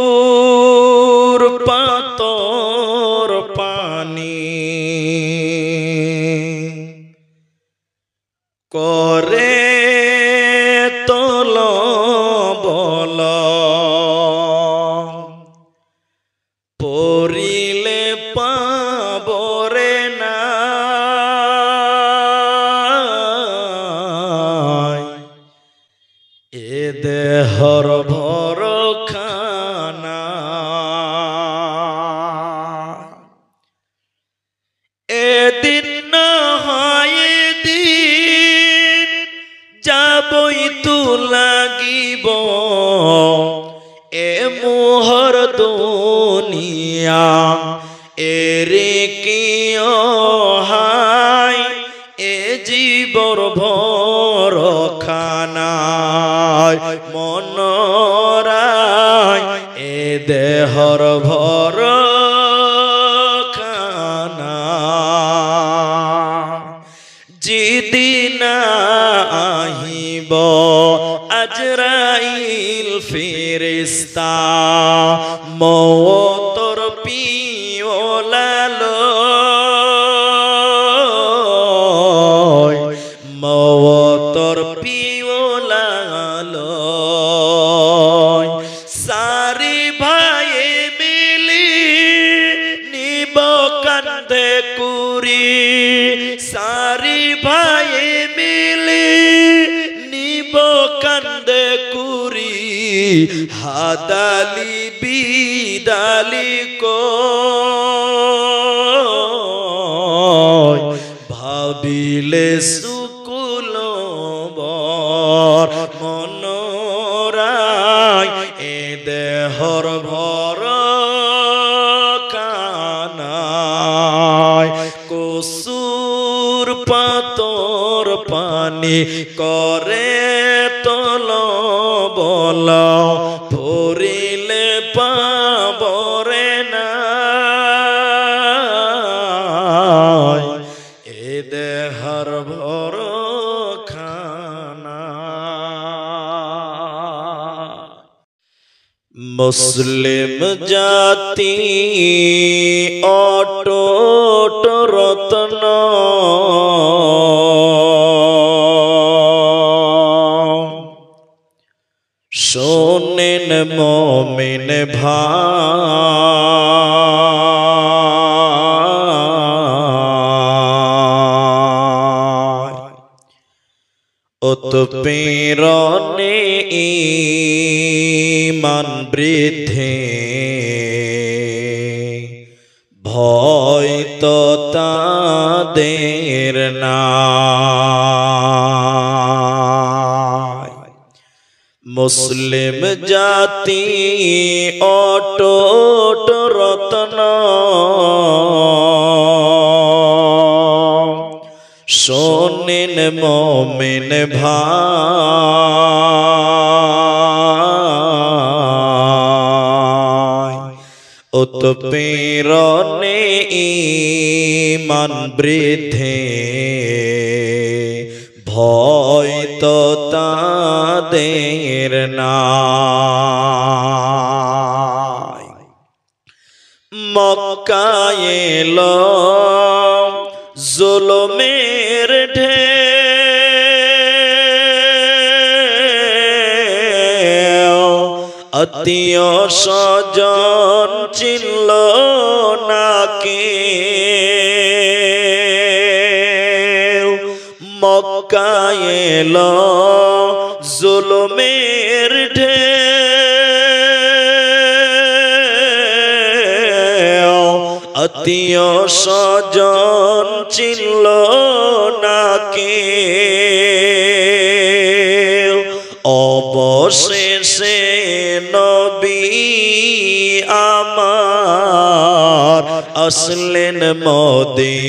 কসুর পাতর পানি করে তল বল পরিলে পাবরে না এ দেহর ভর খানা এদিন না হয় দিন যাবই তু লাগিব এ মোহর দুনিয়া এরে কিয় হাই এ জীবর ভর খানায় মনরায় এ দেহর ভর খানা যেদিন আহিব আজরাইল ফেরেশতা মওতর পিওলালো মওতর পিওলালো সারি ভাইয়ে মিলি নিব কান্ধে কুরি সারি ভাইয়ে মিলি নিব কান্দে কুরি হাদালি বিদালি কো ভাবিলে সুকুল বর মনোরায় এ দেহর ভর কানায় কসুর পাতর পানি করে তল বল ভরিলে পাবরে না এ দেহর ভর খানা মুসলিম জাতি অটুট রত্ন শোনেন মুমিন ভাই উৎপীড়নে ঈমান বৃদ্ধি ভয় তো তাদের নাই মুসলিম জাতি অটুট রত্ন শোনেন মুমিন ভাই উৎপীড়নে ঈমান বৃদ্ধি ভয় তো তাদের নাই মক্কায় এলো জুলুমের ঢেউ আত্মীয় স্বজন চিনল না কেউ মক্কায় এলো জুলুমের ঢেউ আত্মীয় স্বজন চিনল না কেউ অবশেষে নবী আমার আসলেন মদিনায়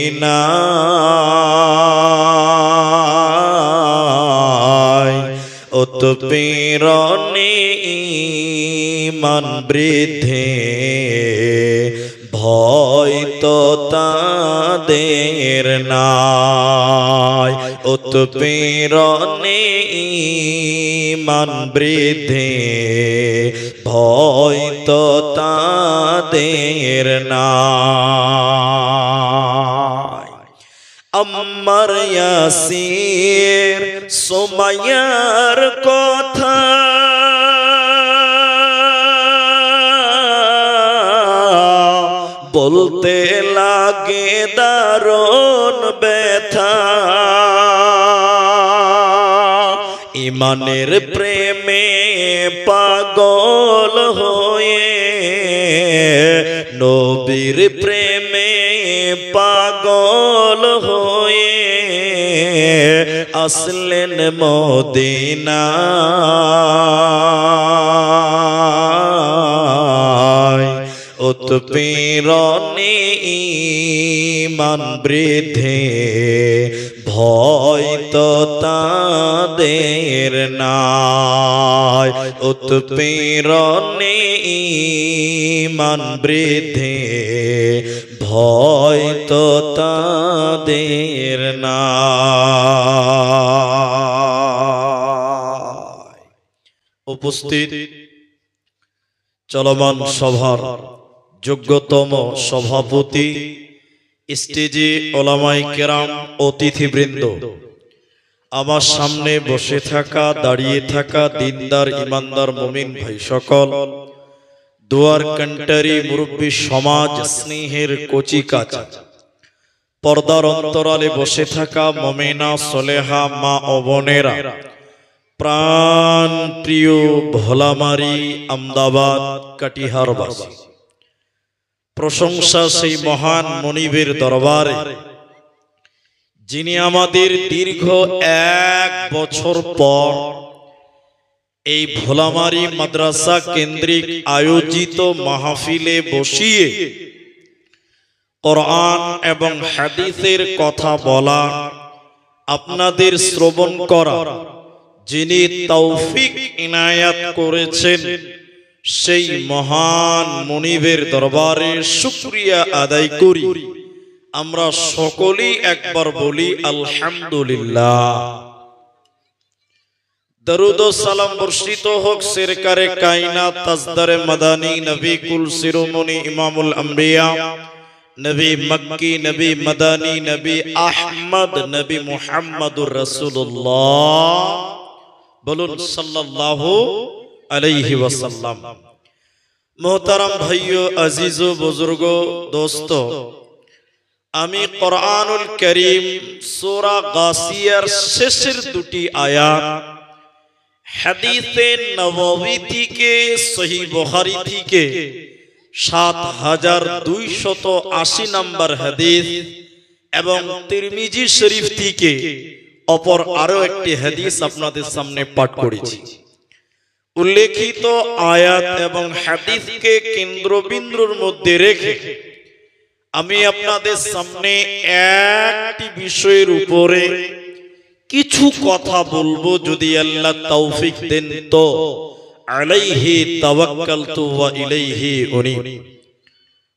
উৎপীড়নে ঈমান বৃদ্ধি ভয় তো তাদের নাই উৎপীড়নে ঈমান বৃদ্ধি ভয় তো তাদের নাই। আম্মার ইয়াসির সুমাইয়ার কথা বলতে লাগে দারুণ ব্যথা, ইমানের প্রেমে পাগল হয়ে নবীর প্রেমে পাগল হয়ে আসলেন মদিনায়। উৎপীড়নে ঈমান বৃদ্ধি ভয় তো তাদের নাই। উৎপীড়নে ঈমান বৃদ্ধি ভয় তো তাদের নাই। উপস্থিত চলমান সভার যোগ্যতম সভাপতি, স্টেজে ওলামায়ে কেরাম, অতিথিবৃন্দ, আমার সামনে বসে থাকা, দাঁড়িয়ে থাকা দিনদার ইমানদার মুমিন ভাই সকল, দুয়ার কান্টারি মুরব্বী সমাজ, স্নেহের কচি কাঁচা, পর্দার অন্তরালে বসে থাকা মুমিনা সলেহা মা ও বোনেরা, প্রাণ প্রিয় ভোলামারি আমদাবাদ কাটিহারবাসী, প্রশংসা সেই মহান মনিবের দরবারে যিনি আমাদের দীর্ঘ 1 বছর পর এই ভোলামারি মাদ্রাসা কেন্দ্রিক আয়োজিত মাহফিলে বসিয়ে কোরআন এবং হাদিসের কথা বলা, আপনাদের শ্রবণ করা যিনি তৌফিক ইনায়াত করেছেন, সেই মহান মনিবের দরবারে শুকরিয়া আদায় করি। আমরা সকলেই একবার বলি আলহামদুলিল্লাহ। দরুদ ও সালাম বর্ষিত হোক সরকারে কায়নাত তাজদারে মাদানী নবী কুল শিরোমণি ইমামুল আম্বিয়া নবী মক্কি নবী মাদানী নবী আহমদ নবী মুহাম্মদুর রাসূলুল্লাহ, বলুন সাল্লাল্লাহু আলাইহি ওয়াসাল্লাম। মোহতারাম ভাইও, আজিজ ও বুজুর্গ, দোস্ত, আমি কোরআনুল কারীম সূরা গাসিয়ার শেষের দুটি আয়াত হাদিসে নববী থেকে, সহিহ বুখারী থেকে ৭২৮০ নম্বর হাদিস এবং তিরমিজি শরীফ থেকে অপর আরো একটি হাদিস আপনাদের সামনে পাঠ করেছি। উল্লেখিত আয়াত এবং হাদিসকে কেন্দ্রবিন্দুর মধ্যে রেখে আমি আপনাদের সামনে একটি বিষয়ের উপরে কিছু কথা বলবো, যদি আল্লাহ তৌফিক দেন তো। আলাইহি তাওয়াক্কালতু ওয়া ইলাইহি উনীব।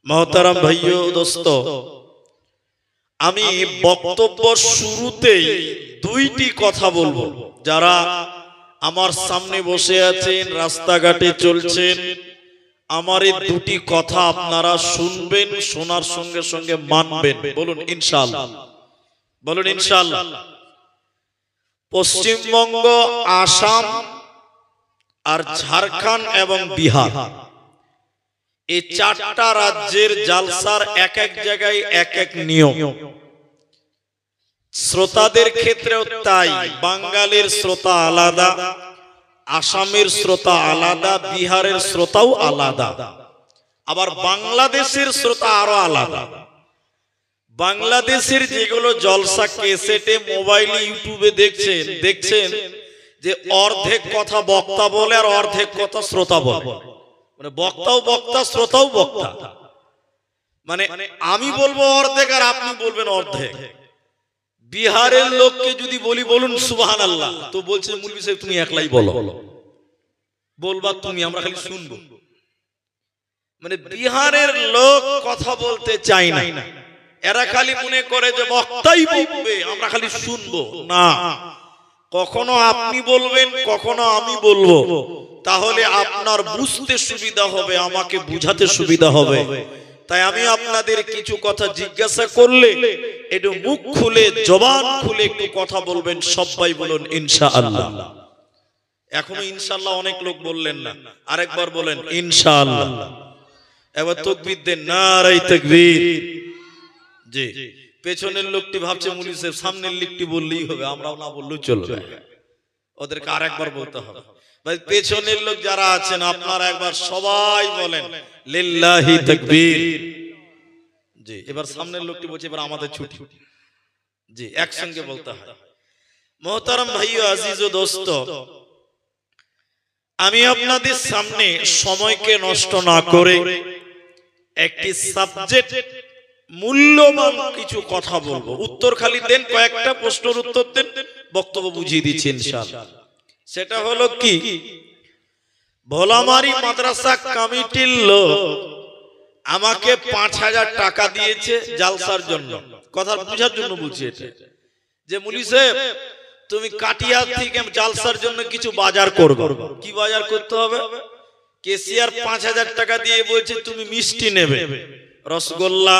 মুহতারাম ভাইও, দোস্ত, আমি বক্তব্য শুরুতেই দুইটি কথা বলবো। যারা আমার সামনে বসে আছেন, রাস্তাঘাটে চলছেন, আমার এই দুটি কথা আপনারা শুনবেন, শোনার সঙ্গে সঙ্গে মানবেন। বলুন ইনশাআল্লাহ, বলুন ইনশাআল্লাহ। পশ্চিমবঙ্গ, আসাম আর ঝাড়খণ্ড এবং বিহার, এই 4টা রাজ্যের জালসার এক এক জায়গায় এক এক নিয়ম। শ্রোতাদের ক্ষেত্রেও তাই। বাঙালির শ্রোতা আলাদা, আসামের শ্রোতা আলাদা, বিহারের শ্রোতাও আলাদা, আবার বাংলাদেশের শ্রোতা আরো আলাদা। বাংলাদেশের যেগুলো জলসা ক্যাসেটে, মোবাইলে, ইউটিউবে দেখছেন যে অর্ধেক কথা বক্তা বলে আর অর্ধেক কথা শ্রোতা বলে। মানে বক্তাও বক্তা, শ্রোতাও বক্তা। মানে আমি বলবো অর্ধেক আর আপনি বলবেন অর্ধেক। বিহারের লোককে যদি বলি বলুন সুবহানাল্লাহ, তো বলছে মুলবি সাহেব তুমি একলাই বলো, বলবা তুমি, আমরা খালি শুনবো। মানে বিহারের লোক কথা বলতে চায় না, এরা খালি মনে করে যে বক্তাই বলবে, আমরা খালি শুনবো। না, কখনো আপনি বলবেন, কখনো আমি বলবো। তাহলে আপনার বুঝতে সুবিধা হবে, আমাকে বুঝাতে সুবিধা হবে। তাই আমি আপনাদের কিছু কথা জিজ্ঞাসা করলে একটু মুখ খুলে জবান খুলে একটু কথা বলবেন। সবাই বলুন ইনশাআল্লাহ। এখনো ইনশাআল্লাহ অনেক লোক বললেন না, আরেকবার বলেন ইনশাআল্লাহ। এবার তাকবীর দেন, নারে তাকবীর। জি, পেছনের লোকটি ভাবছে মুলি সাহেব সামনের লোকটি বললেই হবে, আমরাও না বললেও চলবে, ওদেরকে আরেকবার বলতে হবে। ভাই পেছনের লোক যারা আছেন আপনারা একবার সবাই বলেন লিল্লাহি তাকবীর। জি, এবার সামনের লোকটি বলছে এবার আমাদের ছুটি। জি, একসঙ্গে বলতে হয়। মোহতারাম ভাইও আজিজ ও দোস্ত, আমি আপনাদের সামনে সময়কে নষ্ট না করে একটি সাবজেক্ট মূল্যবান কিছু কথা বলবো। উত্তর খালি দেন, কয়েকটা প্রশ্নের উত্তর দেন, বক্তব্য বুঝিয়ে দিচ্ছি ইনশাআল্লাহ। সেটা হলো কি, ভোলামারি মাদ্রাসা কমিটির লোক আমাকে ৫,০০০ টাকা দিয়েছে জালসার জন্য। কথা বুঝার জন্য বলছি এটা, যে মুলি সাহেব তুমি কাটিয়া থেকে জালসার জন্য কিছু বাজার করবে। কি বাজার করতে হবে? কেসিআর ৫,০০০ টাকা দিয়ে বলছে তুমি মিষ্টি নেবে, রসগোল্লা,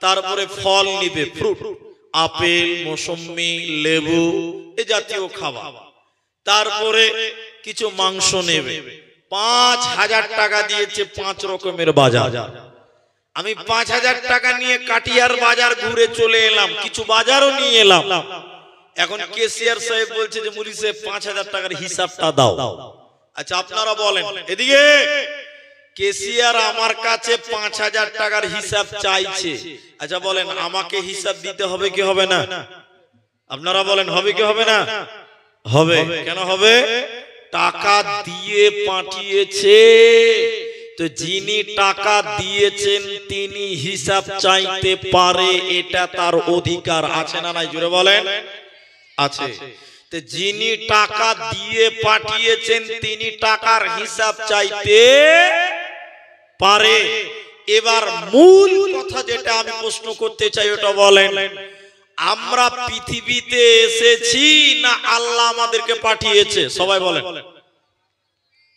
তারপরে ফল নিবে, ফ্রুট, আপেল, মৌসুমী, লেবু এ জাতীয় খাবার, তারপরে কিছু মাংস নেবে। ৫,০০০ টাকা দিয়েছে ৫ রকমের বাজার। আমি ৫,০০০ টাকা নিয়ে কাটিয়ার বাজার ঘুরে চলে এলাম, কিছু বাজারও নিয়ে এলাম। এখন কেসিআর সাহেব বলছে যে মুলি সাহেব ৫,০০০ টাকার হিসাবটা দাও। আচ্ছা আপনারা বলেন, এদিকে কেসিআর আমার কাছে ৫,০০০ টাকার হিসাব চাইছে। আচ্ছা বলেন আমাকে হিসাব দিতে হবে কি হবে না? আপনারা বলেন হবে কি হবে না? হবে। কেন হবে? টাকা দিয়ে পাঠিয়েছে, তো যিনি টাকা দিয়েছেন তিনি হিসাব চাইতে পারে, এটা তার অধিকার আছে না নাই? জোরে বলেন আছে। তো যিনি টাকা দিয়ে পাঠিয়েছেন তিনি টাকার হিসাব চাইতে পারে। এবার মূল কথা যেটা আমি প্রশ্ন করতে চাই ওটা বলেন, আমরা পৃথিবীতে এসেছি না আল্লাহ আমাদেরকে পাঠিয়েছে? সবাই বলেন।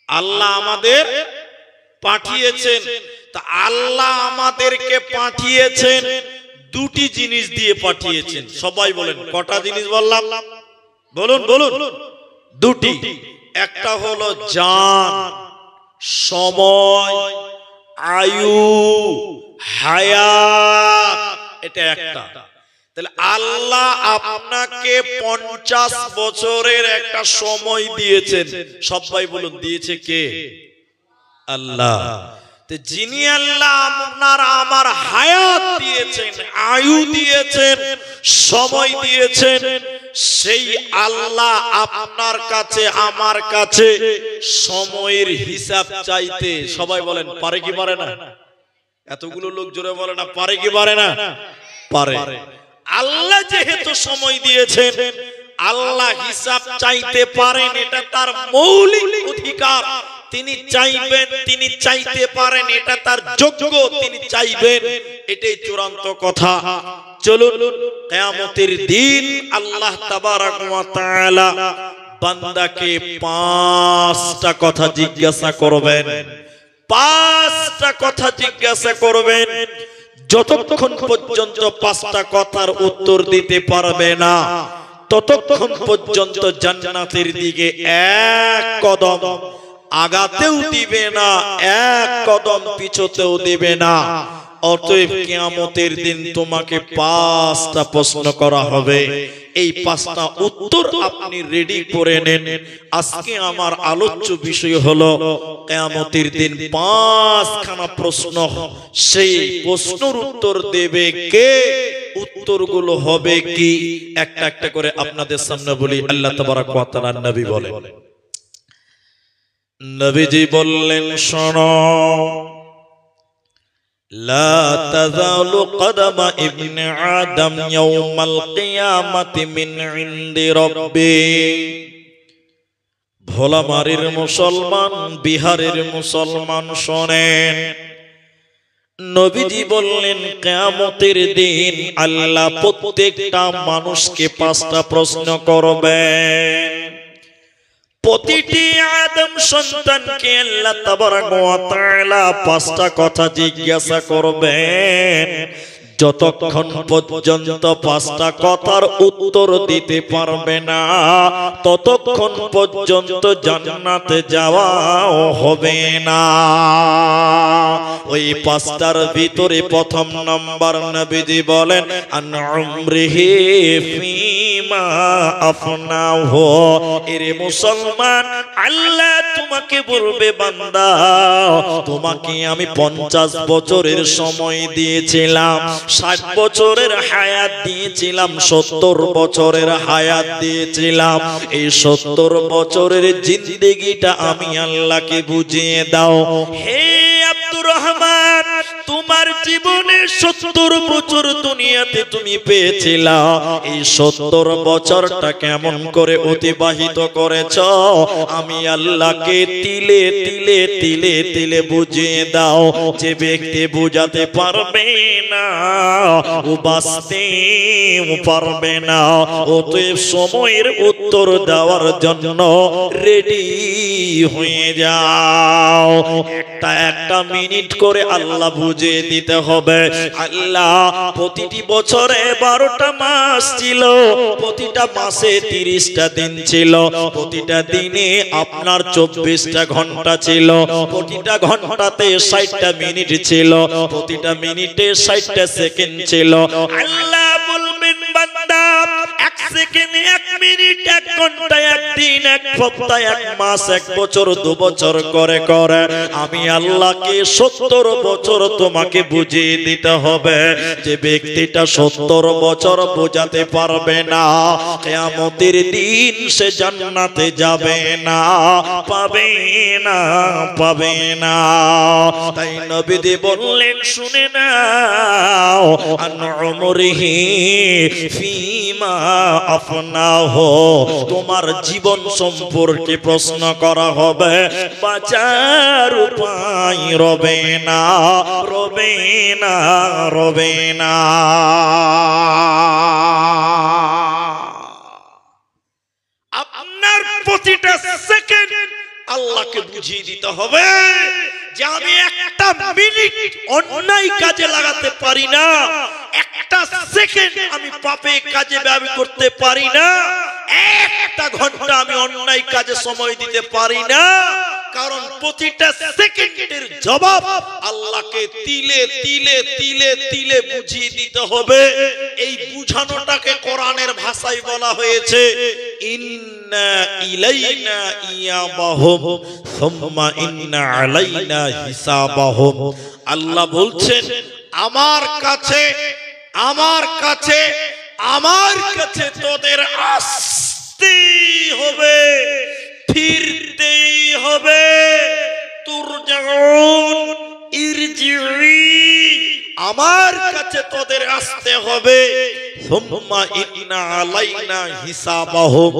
আল্লাহ আমাদের পাঠিয়েছেন। তা আল্লাহ আমাদেরকে পাঠিয়েছেন দুটি জিনিস দিয়ে পাঠিয়েছেন। সবাই বলেন কটা জিনিস বললাম? বলুন বলুন। দুটি। একটা হলো জান, সময়, আয়ু, হায়াত, এটা একটা। তাহলে আল্লাহ আপনাকে 50 বছরের একটা সময় দিয়েছেন। সবাই বলুন দিয়েছে কে? আল্লাহ। তো যিনি আল্লাহ আপনার আমার হায়াত দিয়েছেন, আয়ু দিয়েছেন, সময় দিয়েছেন, সেই আল্লাহ আপনার কাছে আমার কাছে সময়ের হিসাব চাইতে সবাই বলেন পারে কি পারে না? এতগুলো লোক জোরে বলে না পারে কি পারে না? পারে। আল্লাহ যেহেতু সময় দিয়েছেন, আল্লাহ হিসাব চাইতে পারেন, এটা তার মৌলিক অধিকার। তিনি চাইবেন, তিনি চাইতে পারেন, এটা তার যোগ্য, তিনি চাইবেন, এটাই চূড়ান্ত কথা। চলুন কিয়ামতের দিন আল্লাহ তাবারাক ওয়া তাআলা বান্দাকে 5টা কথা জিজ্ঞাসা করবেন। 5টা কথা জিজ্ঞাসা করবেন। যতক্ষণ পর্যন্ত 5টা কথার উত্তর দিতে পারবে না ততক্ষণ পর্যন্ত জান্নাতের দিকে এক কদম আগাতেও দিবে না, এক কদম পিছতেও দিবে না। অতএব কিয়ামতের দিন তোমাকে 5টা প্রশ্ন করা হবে। এই 5টা উত্তর আপনি রেডি করে নেন। আজকে আমার আলোচ্য বিষয় হলো কিয়ামতের দিন 5খানা প্রশ্ন। সেই প্রশ্নের উত্তর দেবে কে? উত্তরগুলো হবে কি? একটা একটা করে আপনাদের সামনে বলি। আল্লাহ তাবারাক ওয়া তাআলা নবী বলেন, নবীজি বললেন শোনো, লা তাযালু কদমা ইবনে আদম ইয়াউমাল কিয়ামাতি মিন ইনদি রাব্বি। ভোলামারীর মুসলমান, বিহারের মুসলমান শোনেন, নবীজি বললেন কিয়ামতের দিন আল্লাহ প্রত্যেকটা মানুষকে 5টা প্রশ্ন করবেন। প্রতিটি আদম সন্তানকে আল্লাহ তাবারক ওয়া তাআলা পাঁচটা কথা জিজ্ঞাসা করবেন। যতক্ষণ পর্যন্ত পাঁচটা কথার উত্তর দিতে পারবে না ততক্ষণ পর্যন্ত জান্নাতে যাওয়া হবে না। ওই পাঁচটার ভিতরে প্রথম নাম্বার নবীজি বলেন আন উমরিহি ফিমা আফনাহু। এরে মুসলমান, আল্লাহ তোমাকে বলবে বান্দা তোমাকে আমি 50 বছরের সময় দিয়েছিলাম, 60 বছরের হায়াত দিয়েছিলাম, 70 বছরের হায়াত দিয়েছিলাম। এই 70 বছরের জিন্দেগিটা আমি আল্লাহকে বুঝিয়ে দাও। হে আব্দুর রহমান, তোমার জীবনে 70 বছর দুনিয়াতে তুমি পেয়েছিলা, এই 70 বছরটা কেমন করে অতিবাহিত করেছ আমি আল্লাহকে তিলে তিলে তিলে তিলে বুঝিয়ে দাও। যে ব্যক্তি বুঝাতে পারবে না ও বাঁচতে পারবে না। অতএব সময়ের উত্তর দেওয়ার জন্য রেডি হয়ে যাও। একটা মিনিট করে আল্লাহ বুঝিয়ে দিতে হবে। আল্লাহ প্রতিটি বছরে 12টা মাস ছিল, প্রতিটা মাসে 30টা দিন ছিল, প্রতিটা দিনে আপনার 24টা ঘন্টা ছিল, প্রতিটা ঘন্টাতে 60টা মিনিট ছিল, প্রতিটা মিনিটে 60টা সেকেন্ড ছিল। আল্লাহ বলবেন বান্দা 1 সেকেন্ড, 1 মিনিট, 1 ঘন্টা, 1 দিন, 1 সপ্তাহ, 1 মাস, 1 বছর, 2 বছর করে করে আমি আল্লাহকে 70 বছর তোমাকে বুঝিয়ে দিতে হবে। যে ব্যক্তিটা 70 বছর বোঝাতে পারবে না কিয়ামতের দিন সে জান্নাতে যাবে না, পাবে না, পাবে না। তাই নবীজি বললেন শুনে নাও আন উমরিহি ফিমা আফনাহু। তোমার জীবন সম্পর্কে প্রশ্ন করা হবে, বাঁচার উপায় রবে না, রবে না, রবে না। আপনার প্রতিটা সেকেন্ড আল্লাহকে বুঝিয়ে দিতে হবে যে আমি একটা মিনিট অন্যায় কাজে লাগাতে পারি না, একটা সেকেন্ড আমি পাপে কাজে ব্যয় করতে পারি না, একটা ঘন্টা আমি অন্যায় কাজে সময় দিতে পারি না। কারণ প্রতিটা সেকেন্ডের জবাব আল্লাহকে তিলে তিলে তিলে তিলে বুঝিয়ে দিতে হবে। এই বুঝানোটাকে কোরআনের ভাষায় বলা হয়েছে ইন্না ইলাইনা ইয়াবাহুম সুম্মা ইন্না আলাইনা হিসাবাহুম। আল্লাহ বলছেন আমার কাছে, আমার কাছে, আমার কাছে তোদের আসতেই হবে, ফিরতেই হবে। তুরজাউন ইরজিই, আমার কাছে তোদের আসতে হবে। সুম্মা ইন্না আলাইনা হিসাবাহুম,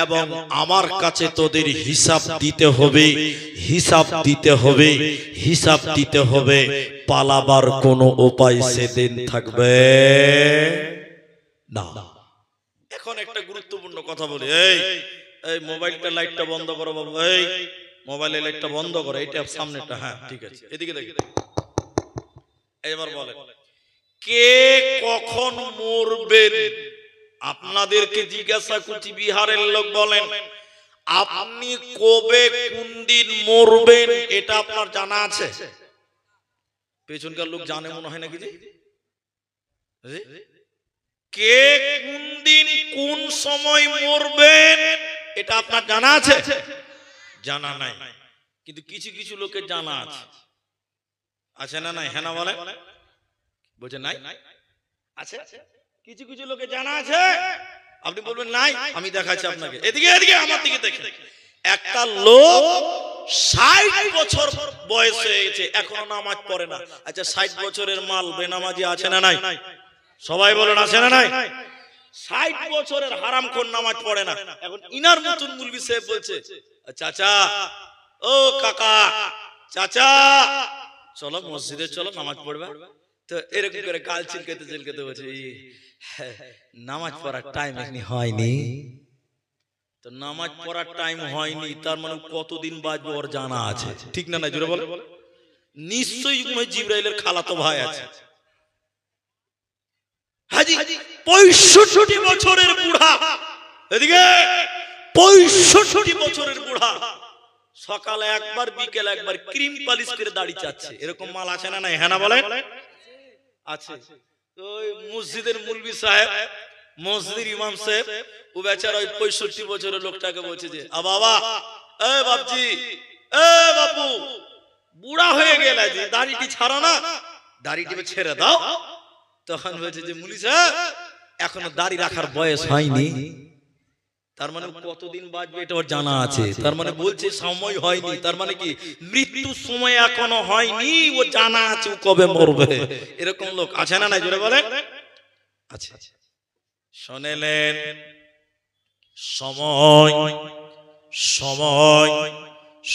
এবং আমার কাছে তোদের হিসাব দিতে হবে, হিসাব দিতে হবে, হিসাব দিতে হবে। পালাবার কোনো উপায় সেদিন থাকবে না। এখন একটা গুরুত্বপূর্ণ কথা বলি, এই এই মোবাইলটা লাইটটা বন্ধ করো বাবু, এই মোবাইলের লাইটটা বন্ধ করো, এইটা সামনেটা, হ্যাঁ ঠিক আছে, এদিকে দেখি। এবার বলেন কে কখন মরবেন? আপনাদেরকে জিজ্ঞাসা করছি, বিহারের লোক বলেন আপনি কবে কোন দিন মরবেন এটা আপনার জানা আছে? পেছনকার লোক জানে মনে হয় নাকি? কে কোন দিন কোন সময় মরবেন এটা আপনার জানা আছে? জানা নাই, কিন্তু কিছু কিছু লোকের জানা আছে। আছে না নাই? হ্যাঁ না বলে, বলছে নাই আছে, কিছু কিছু লোকের জানা আছে। আপনি বলবেন নাই, আমি দেখাচ্ছি আপনাকে, এদিকে এদিকে আমার দিকে দেখেন। একটা লোক 60 বছর বয়স হয়ে গেছে, এখনো নামাজ পড়ে না। আচ্ছা 60 বছরের মাল বেনামাজি আছে না নাই? সবাই বলেন আছে না নাই? 60 বছরের হারামখোর নামাজ পড়ে না। এখন ইনার মতন মুলবি সাহেব বলছে চাচা, ও কাকা, চাচা চলো মসজিদে চলো নামাজ পড়বে। তো এরকম করে গাল চিলকাতে চিলকাতে বলছে নামাজ পড়ার টাইম এখনি হয়নি। তো নামাজ পড়ার টাইম হয়নি, তার মানে কতদিন বাঁচবে ওর জানা আছে, ঠিক না? না জোরে বলে। নিশ্চয়ই জিবরাইলের খালাতো ভাই আছে। হাজি 65 বছরের বুড়া, এদিকে 65 বছরের বুড়া, সকালে একবার বিকেল একবার ক্রিম পালিশ করে দাড়ি চাচ্ছে, এরকম মাল আছে না? নাই? হ্যাঁ না বলেন? আছে। তো মসজিদের মুলবি সাহেব, মসজিদের ইমাম সাহেব, ও বেচারা ওই 65 বছরের লোকটাকে বলছে যে বাবা, এ বাপজি, এ বাপু, বুড়া হয়ে গেল, যে দাড়িটি ছাড়ো না, দাড়িটি ছেড়ে দাও। তখন বলছে যে মুলি সাহেব, এখনো দাড়ি রাখার বয়স হয়নি। তার মানে কতদিন বাঁচবে এটা ওর জানা আছে। তার মানে বলছে সময় হয়নি, তার মানে কি মৃত্যু সময় এখনো হয়নি, ও জানা আছে ও কবে মরবে। এরকম লোক আছে না? নাই জোরে বলেন। আচ্ছা, শুনেলেন? সময় সময়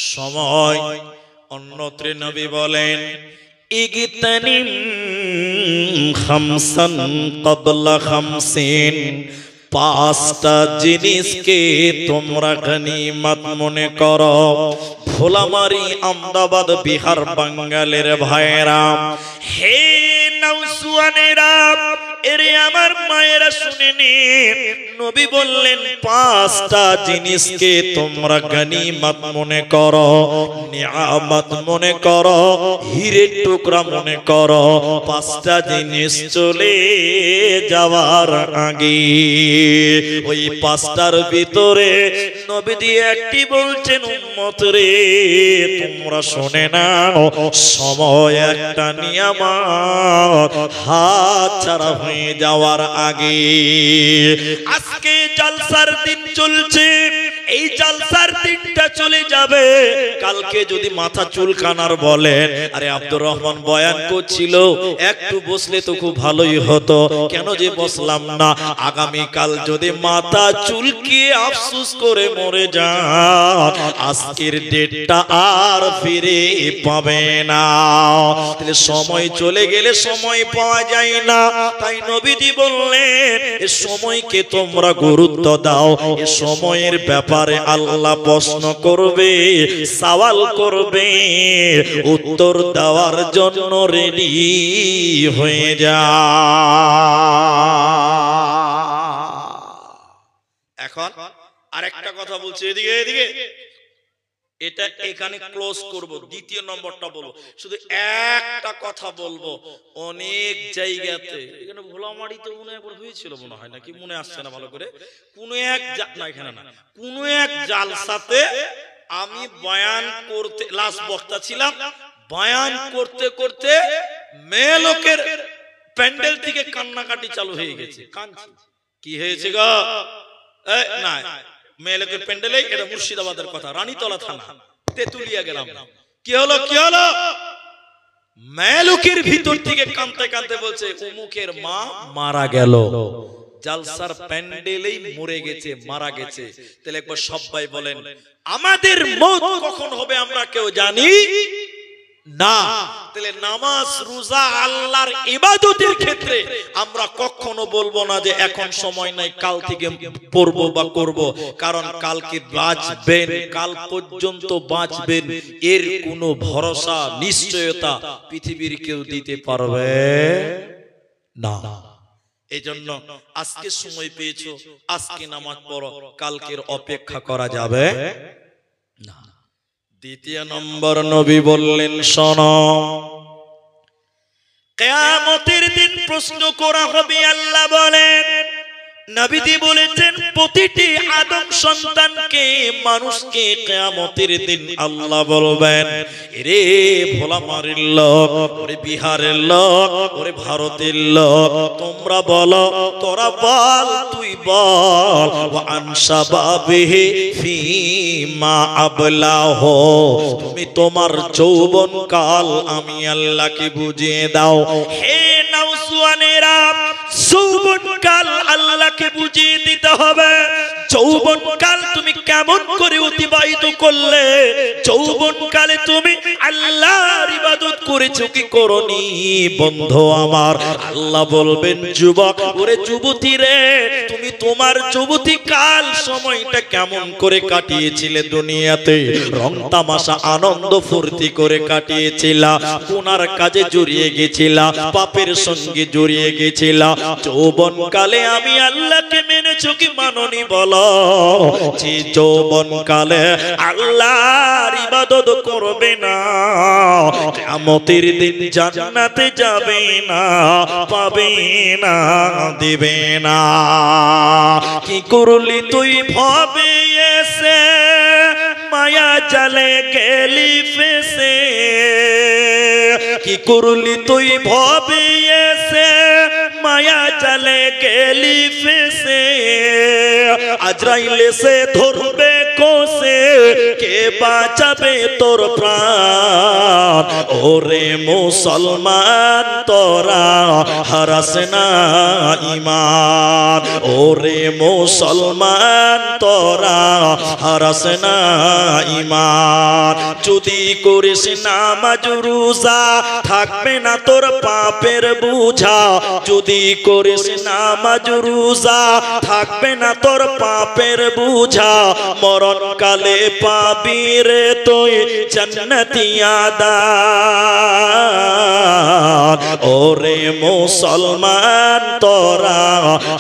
সময়। অন্যত্র নবী বলেন ইগতানিম খামসান ক্বাবলা খামসিন, 5টা জিনিসকে তোমরা গনিমত মনে করো। ভোলামারি, আহমেদাবাদ, বিহার, বাঙ্গালের ভাইরা, হে নওজওয়ানেরা, এরে আমার মায়েরা শুনে নিন, নবী বললেন 5টা জিনিসকে তোমরা গনিমত মনে করো, নিয়ামত মনে করো, হীরের টুকরা মনে করো। 5টা জিনিস চলে যাওয়ার আগে, ওই 5টার ভিতরে নবীজি একটি বলছেন, উম্মত রে তোমরা শুনে নাও, সময় একটা নিয়ামত, হাত ছাড়া হয়ে যাওয়ার আগে। আজকে জলসার দিন চলছে, এই জলসার দিনটা চলে যাবে। কালকে যদি মাথা চুলকানার বলেন, আরে আব্দুর রহমান বয়ান করছিল, একটু বসলে তো খুব ভালোই হতো, কেন যে বসলাম না। আগামী কাল যদি মাথা চুলকিয়ে আফসোস করে মরে যান, আজকের ডেটটা আর ফিরে পাবে না। তাহলে সময় চলে গেলে সময় পাওয়া যায় না। তাই নবীজি বললেন, এই সময়কে তোমরা গুরুত্ব দাও। এই সময়ের ব্যাপারে আল্লাহ প্রশ্ন করবে, সওয়াল করবে, উত্তর দেওয়ার জন্য রেডি হয়ে যা। এখন আরেকটা কথা বলছি, এদিকে এদিকে, এটা এখানে ক্লোজ করব। দ্বিতীয় নম্বরটা বলবো, শুধু একটা কথা বলবো। অনেক জায়গাতে, এখানে ভোলামারিতে মনে একবার হয়েছিল মনে হয়, নাকি মনে আসছে না ভালো করে, কোন এক না এখানে না, কোন এক জালসাতে আমি বয়ান করতে, লাস্ট বক্তা ছিলাম, বয়ান করতে করতে মেয়ে লোকের প্যান্ডেল থেকে কান্নাকাটি চালু হয়ে গেছে। কাঁদছি, কি হয়েছে গো? না, মেয়ে লোকের প্যান্ডেলে, এটা মুর্শিদাবাদের কথা, রানীতলা থানা, তেতুলিয়া গেলাম। কি হলো কি হলো? মেয়ে লোকের ভিতর থেকে কাঁদতে কাঁদতে বলছে, অমুকের মা মারা গেল, জালসার প্যান্ডেলেই মরে গেছে, মারা গেছে। তাহলে একবার সবাই বলেন, আমাদের মওত কখন হবে আমরা কেউ জানি না। তাহলে নামাজ, রোজা, আল্লাহর ইবাদতের ক্ষেত্রে আমরা কখনো বলবো না যে এখন সময় নাই, কাল থেকে পড়বো বা করব, কারণ কালকে বাঁচবেন, কাল পর্যন্ত বাঁচবেন, এর কোনো ভরসা নিশ্চয়তা পৃথিবীর কেউ দিতে পারবে না। এজন্য আজকে সময় পেয়েছো, আজকে নামাজ পড়ো, কালকের অপেক্ষা করা যাবে না। দ্বিতীয় নম্বর নবী বললেন, শোনো, কিয়ামতের দিন প্রশ্ন করা হবে। আল্লাহ বলেন, নবীজি বলেছেন, প্রতিটি আদম সন্তানকে, মানুষকে কিয়ামতের দিন আল্লাহ বলবেন, রে ভোলামারির লোক, ওরে বিহারের লোক, ওরে ভারতের লোক, তোমরা বলো, তোরা বল, তুই বল, ওয়া আনসাবাবিহি ফিমা আবলাহ, তুমি তোমার যৌবন কাল আমি আল্লাহকে বুঝিয়ে দাও। হে নওজওয়ানেরা, যৌবনকাল আল্লাহকে বুঝিয়ে দিতে হবে। যৌবনকাল তুমি কেমন করে অতিবাহিত করলে, যৌবনকালে তুমি আল্লাহর ইবাদত করেছো কি করনি? বন্ধু আমার, আল্লাহ বলবেন যুবক, ওরে যুবতী রে, তুমি তোমার যুবতী কাল সময়টা কেমন করে কাটিয়েছিলে দুনিয়াতে? রং তামাশা আনন্দ ফুর্তি করে কাটিয়েছিলা, গুনার কাজে জড়িয়ে গেছিলা, পাপের সঙ্গে জড়িয়ে গেছিলা। যৌবনকালে আমি আল্লাহকে মেনেছো কি মাননি বলো? যে যৌবনকালে আল্লাহর ইবাদত করবে না, কিয়ামতের দিন জান্নাতে যাবে না, পাবে না, দিবে না। কি করলি তুই ভাবে এসে, মায়া জালে গেলি ফেসে? কি করলি তুই ভাবে এসে, মায়া জালে গেলি ফেসে? আজরাইল এসে ধরবে কোসে, কে বাঁচাবে তোর প্রাণ? ওরে মুসলমান তোরা হারাস না ঈমান, ওরে মুসলমান তোরা হারাস না ঈমান। যদি করিস নামাজ রোজা, থাকবে না তোর পাপের বোঝা। যদি করিস নামাজ রোজা, থাকবে না তোর পাপের বোঝা। মরণকালে পাবি রে তুই জান্নাতি আদান। ওরে মুসলমান তোরা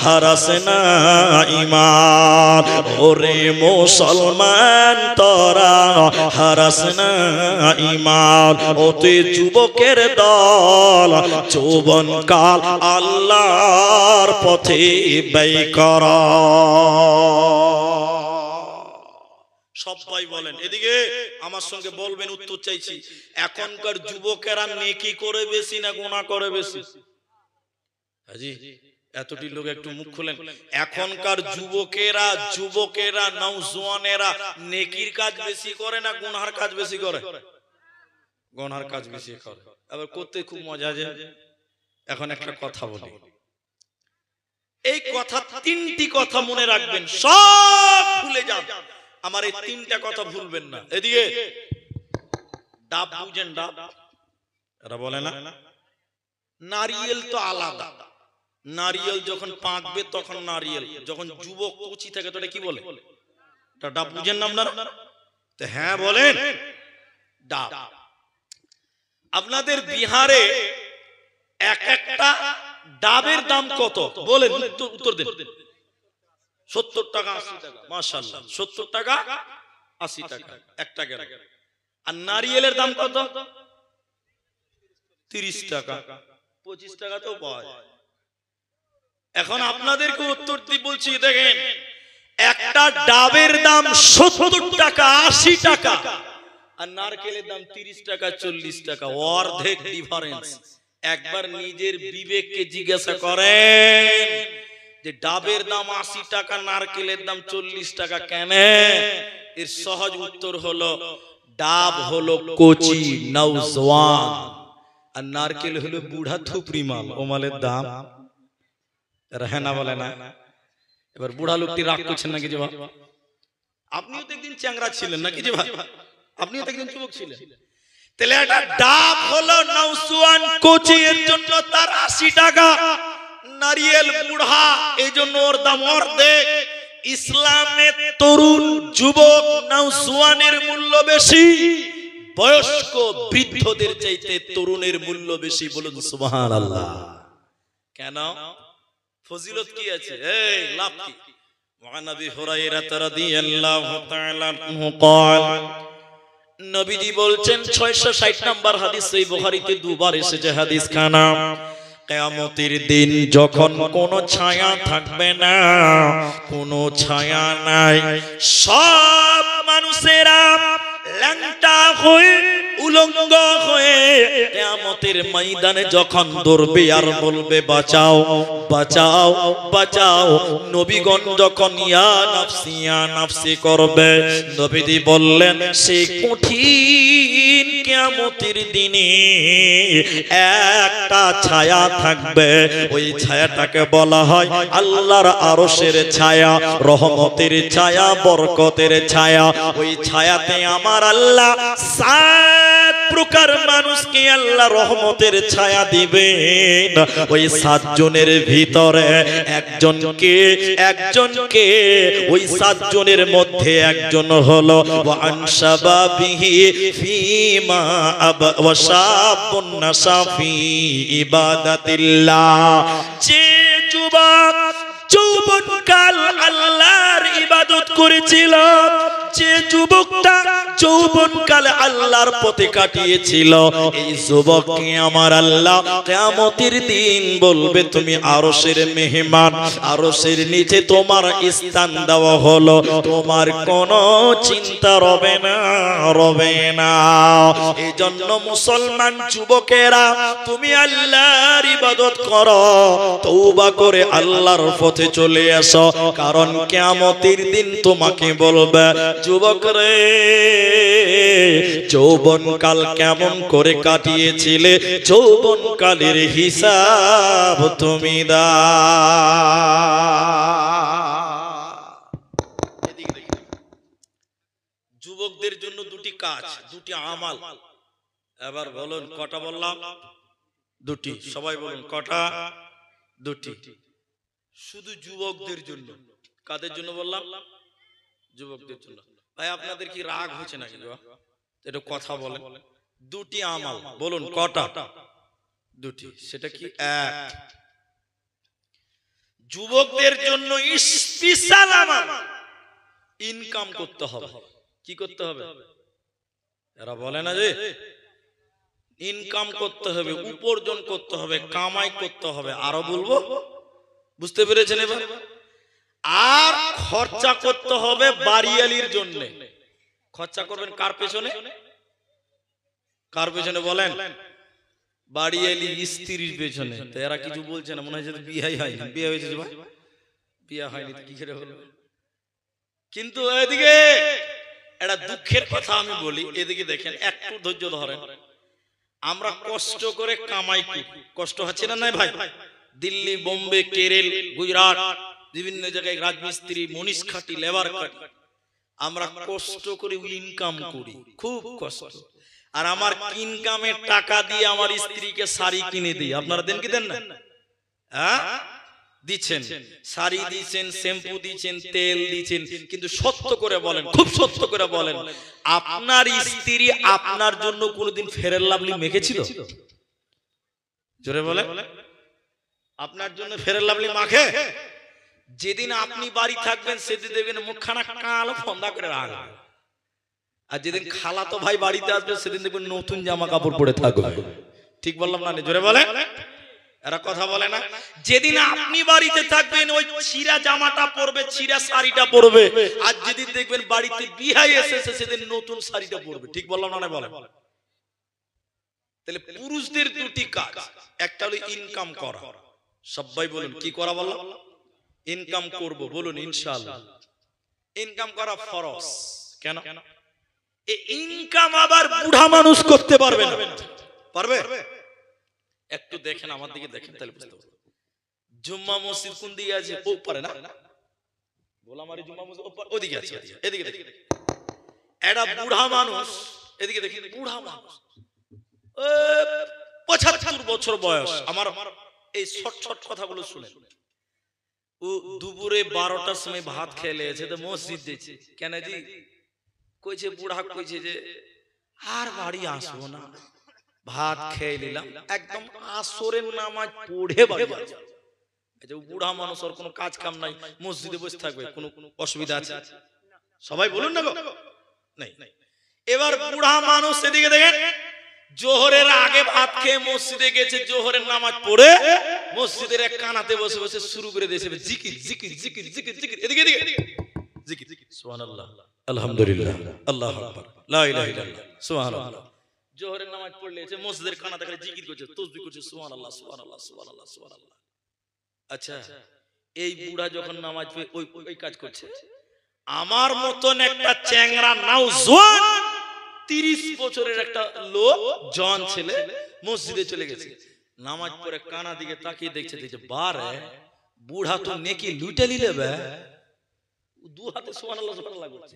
হারাস না ঈমান, ওরে মুসলমান তোরা হারাস না ঈমান। ওতে যুবকের দল, যৌবনকাল আল্লাহর পথে ব্যয় কর। সবাই বলেন, এদিকে আমার সঙ্গে বলবেন, উত্তর চাইছি। এখনকার যুবকেরা নেকি করে বেশি না গুনাহ করে বেশি? হাজি এতটি লোক একটু মুখ খুলেন। এখনকার যুবকেরা নওজওয়ানেরা নেকির কাজ বেশি করে না গুনার কাজ বেশি করে? গুনার কাজ বেশি করে। আবার করতে খুব মজা যায়। এখন একটা কথা বলি, এই কথা, তিনটি কথা মনে রাখবেন, সব ভুলে যান। আমার এই তিনটা কথা ভুলবেন না। এদিকে ডাব বুঝেন? ডাব এরা বলে না, নারিয়েল তো আলাদা। নারিয়েল যখন পাকবে তখন নারিয়েল, যখন যুবক কচি থাকে তো কি বলে? ডাব বুঝেন না আপনারা? হ্যাঁ বলেন ডাব। আপনাদের বিহারে এক একটা ডাবের দাম কত বলেন? উত্তর দেন। 70 টাকা 80 টাকা। মাশাআল্লাহ, 70 টাকা 80 টাকা একটা গেল। আর নারিয়েলের দাম কত? 30 টাকা 25 টাকা তো পাওয়া যায়। এখন আপনাদেরকে উত্তর দিয়ে বলছি, দেখেন একটা ডাবের দাম 70 টাকা 80 টাকা, আর নারকেলের দাম 30 টাকা 40 টাকা, অর্ধেক ডিফারেন্স। একবার নিজের বিবেককে জিজ্ঞাসা করেন যে ডাবের দাম 80 টাকা, নারকেলের দাম 40 টাকা কেন? এর সহজ উত্তর হলো, ডাব হলো কচি নওজওয়ান, আর নারকেল হলো বুড়া থুপড়ি মাল। ও মালের দাম রাহে না, বলে না? এবার বুড়া লোকটি রাগ করছেন নাকি যে ভাই? আপনিও তো একদিন চ্যাংরা ছিলেন নাকি যে ভাই? আপনিও তো একদিন যুবক ছিলেন। তাহলে একটা ডাব হলো নওজওয়ান কচি, এর জন্য তার 80 টাকা। নারিয়েল বুড়া, এই জন্য ওর দাম অর্ধেক। ইসলামে তরুণ যুবক নওজওয়ানের মূল্য বেশি, বয়স্ক বৃদ্ধদের চাইতে তরুণের মূল্য বেশি। বলুন সুবহানাল্লাহ। কেন? ফজিলত কি আছে? এই লাভ কি? ওয়া নবী হুরায়রা রাদিয়াল্লাহু তাআলা আনহু قال, নবীজি বলছেন 660 নাম্বার হাদিস, এই বুখারীতে দুবার এসেছে হাদিস খানা। কিয়ামতের দিন যখন কোনো ছায়া থাকবে না, কোনো ছায়া নাই, সব মানুষেরা ল্যাংটা হয়ে উলঙ্গ হয়ে কিয়ামতের ময়দানে যখন দৌড়বে আর বলবে বাঁচাও বাঁচাও বাঁচাও, নবীগণ যখন ইয়া নাফসি করবে, নবীজি বললেন সেই কঠিন কিয়ামতের দিনে একটা ছায়া থাকবে, ওই ছায়াটাকে বলা হয় আল্লাহর আরশের ছায়া, রহমতের ছায়া, বরকতের ছায়া। ওই ছায়াতে আমার আল্লাহ 7 প্রকার মানুষকে আল্লাহ রহমতের ছায়া দিবেন। ওই 7 জনের ভিতরে একজনকে ওই 7 জনের মধ্যে একজন হলো ওয়ান শাবাবিহি ফিমা ওয়াশাবুন নাশা ফি ইবাদাতিল্লাহ। যে যুবক যৌবনকাল আল্লাহর ইবাদত করেছিল, যে যুবকটা যৌবনকালে আল্লাহর পথে কাটিয়েছিল, এই যুবককে আমার আল্লাহ কিয়ামতের দিন বলবে তুমি আরশের মেহমান, আরশের নিচে তোমার স্থান দেওয়া হলো, তোমার কোনো চিন্তা রবে না। এই জন্য মুসলমান যুবকেরা তুমি আল্লাহর ইবাদত করো, তওবা করে আল্লাহর পথে চলে আসো, কারণ কিয়ামতের দিন তোমাকে বলবে যুবক রে যৌবনকাল কেমন করে কাটিয়েছিলে, যৌবনকালের হিসাব তুমি যুবকদের জন্য 2টি কাজ, 2টি আমাল। এবার বলুন কটা বললাম? 2টি। সবাই বলুন কটা? 2টি। শুধু যুবকদের জন্য। কাদের জন্য বললাম? যুবকদের জন্য। ভাই আপনাদের কি রাগ হচ্ছে নাকি? এটা কথা বলেন। 2টি আমাল বলুন কটা? 2টি। সেটা কি? 1, যুবকদের জন্য স্পেশাল আমাল, ইনকাম করতে হবে। কি করতে হবে? এরা বলে না যে ইনকাম করতে হবে, উপার্জন করতে হবে, কামাই করতে হবে। আরো বলবো, বুঝতে পেরেছেন এবার? আর খরচা করতে হবে বাড়িয়ালির জন্য। খরচা করবেন কার পেছনে? কার পেছনে বলেন? বাড়িয়ালি স্ত্রীর পেছনে। তো এরা কিছু বলছে না, মনে হয় বিয়ে হয়নি। বিয়ে হয়েছে ভাই? বিয়ে হয়নি কি করে হলো? কিন্তু এদিকে একটা দুঃখের কথা আমি বলি, এদিকে দেখেন, একটু ধৈর্য ধরেন। আমরা কষ্ট করে কামাই করি, কষ্ট হচ্ছে না নাই ভাই? দিল্লি, বোম্বে, কেরল, গুজরাট, বিভিন্ন জায়গায় রাজমিস্ত্রি, মনীষ খাটি, লেবার খাটি, আমরা কষ্ট করে ইনকাম করি, খুব কষ্ট। আর আমার ইনকামের টাকা দিয়ে আমার স্ত্রীকে শাড়ি কিনে দিই। আপনারা দেন কি দেন না? হ্যাঁ দিচ্ছেন, শাড়ি দিচ্ছেন, শ্যাম্পু দিচ্ছেন, তেল দিচ্ছেন। কিন্তু সত্য করে বলেন, খুব সত্য করে বলেন, আপনার স্ত্রী আপনার জন্য কোনোদিন ফেয়ার লাভলি মেখেছিল? জোরে বলে, আপনার জন্য ফেয়ার লাভলি মাখে? যেদিন আপনি বাড়ি থাকবেন সেদিন দেখবেন মুখখানা কালো ফন্দা করে রাখবে। আর যেদিন খালাতো ভাই বাড়িতে আসবে সেদিন দেখবেন নতুন জামা কাপড় পরে থাকবে। ঠিক বললাম না? জোরে বলে, এরা কথা বলে না? যেদিন আপনি বাড়িতে থাকবেন ওই ছিঁড়া জামাটা পরবে, ছিঁড়া শাড়িটা পরবে। আর যেদিন দেখবেন বাড়িতে বিয়ে এসেছে সেদিন নতুন শাড়িটা পরবে। ঠিক বললাম না? বলে। তাহলে পুরুষদের 2টি কাজ, একটা হলো ইনকাম করা। সবাই বলুন কি করা বললাম? ইনকাম করব, বলুন ইনশাআল্লাহ। ইনকাম করা ফরজ। কেন? এই ইনকাম আবার বুড়া মানুষ করতে পারবে না। পারবে? একটু দেখেন, আমার দিকে দেখেন, তাহলে বুঝতে পারবেন। জুম্মা মসজিদ কোন দিকে আছে? ওপারে না? গোলামারি জুম্মা মসজিদ ওদিকে আছে। এদিকে দেখেন, একটা বুড়া মানুষ, এদিকে দেখেন, বুড়া মানুষ 75 বছর বয়স। আমার এই ছোট ছোট কথাগুলো শুনে, ও দুপুরে 12টার সময় ভাত খেয়ে লেগেছে, তো মসজিদ দিয়েছে। কেন জি? কইছে বুড়া, কইছে যে আর বাড়ি আসবো না, ভাত খেয়ে নিলাম, একদম আসরের নামাজ পড়ে বাড়ি যাবো। বুড়া মানুষ, ওর কোনো কাজ কাম নাই, মসজিদে বসে থাকবে, কোনো অসুবিধা আছে? সবাই বলুন না গো, নাই। এবার বুড়া মানুষ এদিকে দেখেন, জোহরের আগে ভাত খেয়ে মসজিদে গেছে, জোহরের নামাজ পড়ে মসজিদের এক কানাতে বসে বসে শুরু করে দিয়েছে জিকির জিকির জিকির জিকির জিকির। এদিকে জিকির, সুবহানাল্লাহ, আলহামদুলিল্লাহ, আল্লাহু আকবার, লা ইলাহা ইল্লাল্লাহ, সুবহানাল্লাহ। জোহরের নামাজ পড়লে মসজিদের কানাতে করে জিকির করছে, তাসবিহ করছে, সুবহানাল্লাহ, সুবহানাল্লাহ, সুবহানাল্লাহ, সুবহানাল্লাহ। আচ্ছা, এই বুড়া যখন নামাজ পড়ে ওই কাজ করছে, আমার মতন একটা চ্যাংরা নাওজওয়ান 30 বছরের একটা লোক জওয়ান ছেলে মসজিদে চলে গেছে, নামাজ পড়ে কানা দিকে তাকিয়ে দেখছে বারে বুড়া তো নেকি লুটে নিলে বে, দু হাতে সুবহানাল্লাহ সুবহানাল্লাহ করছে।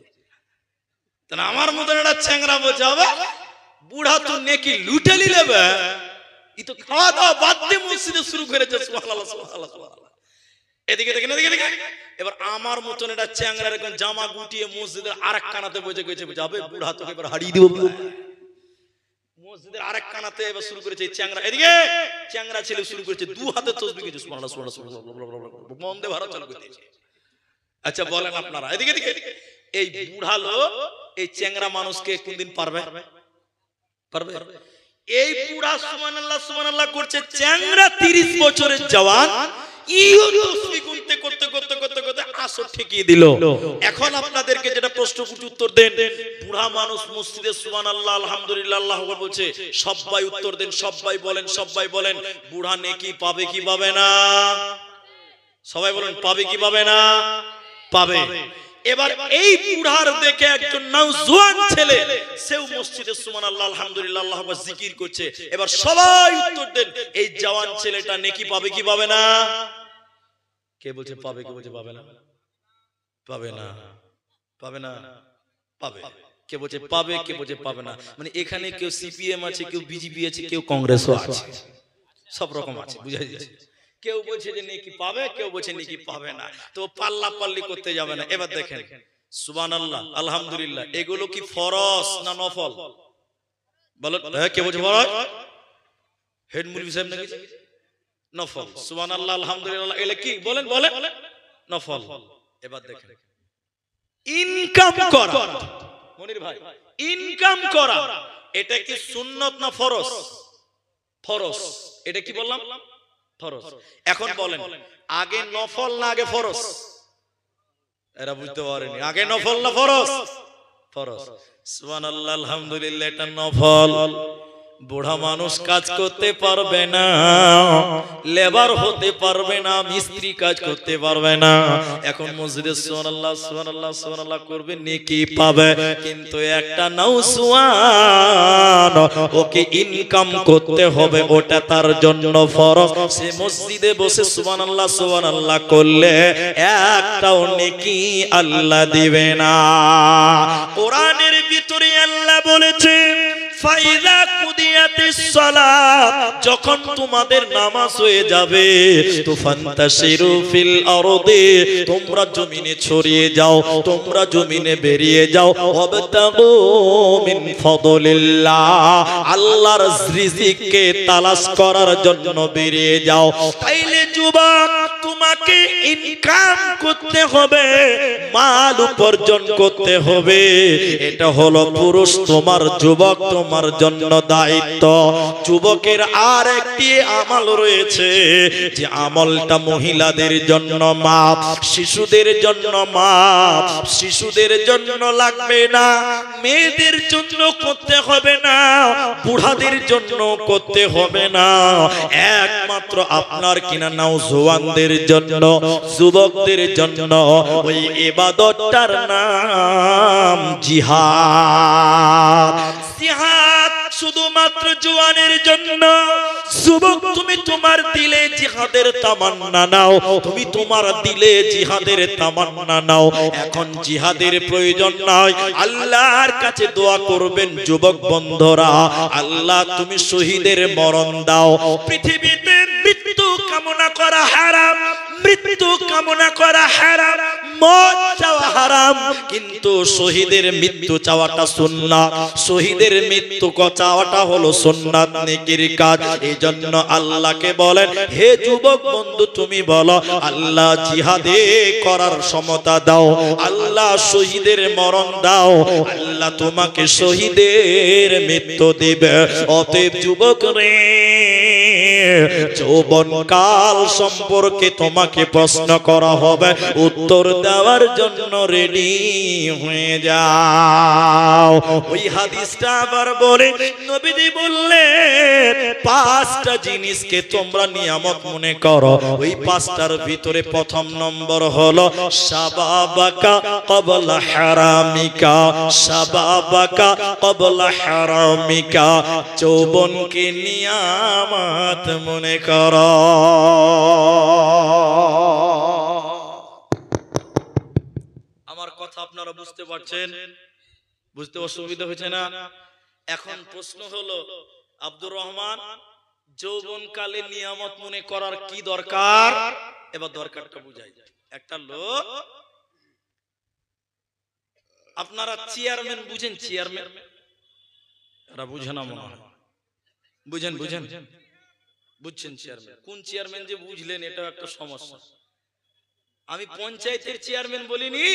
তাহলে আমার মতন একটা চ্যাংরা বলছে হবে বুড়া তো নেকি লুটে নিলে বে, ই তো খাওয়া দাওয়া বাদ দিয়ে মসজিদে শুরু করেছে সুবহানাল্লাহ সুবহানাল্লাহ সুবহানাল্লাহ। এদিকে দেখেন, এদিকে দেখেন। এবার আমার মতন একটা চ্যাংরা এরকম জামা গুটিয়ে মসজিদের আরেক কানাতে বসে গেছে, যাবে বুড়া তোকে এবার হারিয়ে দিব। মসজিদের আরেক কানাতে এবার শুরু করেছে চ্যাংরা, এদিকে চ্যাংরা ছেলে শুরু করেছে দু হাতে তসবিহ কিছু সুবহানাল্লাহ সুবহানাল্লাহ বন্দে ভারত চালু করে দিয়েছে। আচ্ছা বলেন আপনারা, এদিকে এদিকে এই বুড়া লোক এই চ্যাংরা মানুষকে কোনদিন পারবে? পারবে? এই বুড়া সুবহানাল্লাহ সুবহানাল্লাহ করছে, চ্যাংরা 30 বছরের জওয়ান ইও তসবিহ করতে করতে করতে করতে করতে আসর ঠেকিয়ে দিল। এখন আপনাদেরকে যেটা প্রশ্ন উত্তর দেন, বুড়া মানুষ মসজিদে সুবহানাল্লাহ আলহামদুলিল্লাহ আল্লাহু আকবার বলছে, সবাই উত্তর দেন, সবাই বলেন, সবাই বলেন বুড়া নেকি পাবে কি পাবে না? সবাই বলেন পাবে কি পাবে না? পাবে। এবার এই বুড়ার দেখে একজন নওজোয়ান ছেলে সেও মসজিদে সুবহানাল্লাহ আলহামদুলিল্লাহ আল্লাহু আকবার জিকির করছে। এবার সবাই উত্তর দেন, এই জওয়ান ছেলেটা নেকি পাবে কি পাবে না? কে বলছে পাবে, কে বলছে পাবে না? পাবে না, পাবে না, পাবে। কে বলছে পাবে, কে বলছে পাবে না? মানে এখানে কেউ সিপিএম আছে, কেউ বিজেপি আছে, কেউ কংগ্রেসও আছে, সব রকম আছে, বুঝা যাচ্ছে। কেউ বলছে যে নেকি পাবে, কেউ বলছে নেকি পাবে না, তো পাল্লা পাল্লি করতে যাবে না। এবার দেখেন সুবহানাল্লাহ আলহামদুলিল্লাহ এগুলো কি ফরজ না নফল? বলো কে বলছে ফরজ? হেড মুফতি সাহেব নাকি নফল? সুবহানাল্লাহ আলহামদুলিল্লাহ এগুলো কি বলেন? বলেন নফল। এবার দেখেন ইনকাম করা, মনির ভাই ইনকাম করা এটা কি সুন্নত না ফরজ? ফরজ। এটা কি বললাম? ফরজ। এখন বলেন আগে নফল না আগে ফরজ? এরা বুঝতে পারেনি, আগে নফল না ফরজ? ফরজ। সুবহানাল্লাহ আলহামদুলিল্লাহ এটা নফল। বুড়া মানুষ কাজ করতে পারবে না, লেবার হতে পারবে না, মিস্ত্রি কাজ করতে পারবে না। এখন মসজিদে সুবহানাল্লাহ সুবহানাল্লাহ সুবহানাল্লাহ করবে, নেকি পাবে। কিন্তু একটা নওজোয়ান ওকে ইনকাম করতে হবে, ওটা তার জন্য ফরজ। সে মসজিদে বসে সুবহানাল্লাহ সুবহানাল্লাহ করলে একটাও নেকি আল্লাহ দিবে না। কোরআনের ভিতরে আল্লাহ বলেছে ফাইদা কুদিয়াতিস সালাত, যখন তোমাদের নামাজ হয়ে যাবে তো ফান্তাশিরু ফিল আরদি, তোমরা জমিনে ছড়িয়ে যাও, তোমরা জমিনে বেরিয়ে যাও। ওয়াবতাগু মিন ফাদলিল্লাহ, আল্লাহর রিজিককে তালাশ করার জন্য বেরিয়ে যাও। তাইলে যুবক তোমাকে ইনকাম করতে হবে, মাল উপার্জন করতে হবে। এটা হলো পুরুষ তোমার, যুবক তোমার জন্য দায়িত্ব। যুবকের আর একটি আমল রয়েছে, যে আমলটা মহিলাদের জন্য মাপ, শিশুদের জন্য মাপ। শিশুদের জন্য লাগবে না, মেয়েদের জন্য করতে হবে না, বুড়াদের জন্য করতে হবে না, একমাত্র আপনার কিনা নওজোয়ানদের জন্য, যুবকদের জন্য। ওই ইবাদতটার নাম জিহাদ। জিহাদ শুধুমাত্র জওয়ানের জন্য। যুবক তুমি তোমার দিলে জিহাদের তামান্না নাও, তুমি তোমার দিলে জিহাদের তামান্না নাও। এখন জিহাদের প্রয়োজন নাই, আল্লাহর কাছে দোয়া করবেন যুবক বন্ধুরা, আল্লাহ তুমি শহীদের মরণ দাও। পৃথিবীতে মৃত্যু কামনা করা হারাম, মৃত্যু কামনা করা হারাম, মত চাওয়া হারাম, কিন্তু শহীদের মৃত্যু চাওয়াটা সুন্নাত। শহীদের মৃত্যু চাওয়াটা হলো সুন্নাত, নেকির কাজ। এইজন্য আল্লাহকে বলেন, হে যুবক বন্ধু তুমি বলো আল্লাহ জিহাদে করার ক্ষমতা দাও, আল্লাহ শহীদের মরণ দাও, আল্লাহ তোমাকে শহীদের মৃত্যু দিবে। অতএব যুবক রে, যৌবন কাল সম্পর্কে তোমাকে প্রশ্ন করা হবে, উত্তর যাওয়ার জন্য রেডি হয়ে যাও। ওই হাদিসটা আবার বলে নবীজি বললেন পাঁচটা জিনিসকে তোমরা নিয়ামত মনে করো। ওই পাঁচটার ভিতরে প্রথম নম্বর হলো শাবাবাকা ক্বাবলা হারামিকা, শাবাবাকা ক্বাবলা হারামিকা, যৌবনকে নিয়ামত মনে করো। আমার কথা আপনারা বুঝতে পারছেন? বুঝতে অসুবিধা হচ্ছে না? এখন প্রশ্ন হলো আব্দুর রহমান, যৌবনকালে নিয়ামত মনে করার কি দরকার? এবার দরকারটা বুঝাই। একটা লোক, আপনারা চেয়ারম্যান বুঝেন? চেয়ারম্যান এরা বুঝে না মনে হয়। বুঝেন বুঝেন বুঝছেন চেয়ারম্যান? কোন চেয়ারম্যান যে বুঝলেন এটা একটা সমস্যা। আমি পঞ্চায়েতের চেয়ারম্যান বলিনি,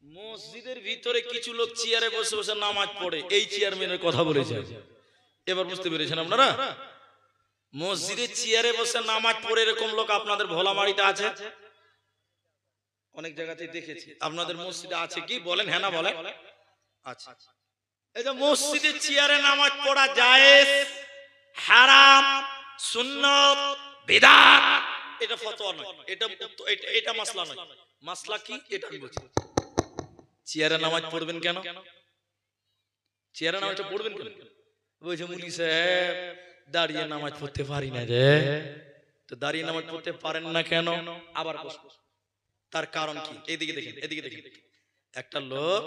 মসজিদের ভিতরে কিছু লোক চেয়ারে বসে বসে নামাজ পড়ে, এই চেয়ারম্যানের কথা বলেছে। এবার বুঝতে পেরেছেন আপনারা? মসজিদের চেয়ারে বসে নামাজ পড়ে এরকম লোক আপনাদের ভোলামারিতে আছে, অনেক জায়গাতে দেখেছি। আপনাদের মসজিদে আছে কি? বলেন হ্যাঁ না বলেন। আচ্ছা, এই যে মসজিদের চেয়ারে নামাজ পড়া জায়েজ, হারাম, সুন্নাত, বিদআত, এটা ফতোয়া নয়, এটা মাসলা নয়। মাসলা কি এটা আমি বলছি। চেয়ারে নামাজ পড়বেন কেন? চেয়ারে নামাজটা পড়বেন কেন? বলছে মুলি সাহেব দাঁড়িয়ে নামাজ পড়তে পারি না রে। তো দাঁড়িয়ে নামাজ পড়তে পারেন না কেন? আবার তার কারণ কি? এইদিকে দেখেন, এদিকে দেখেন। একটা লোক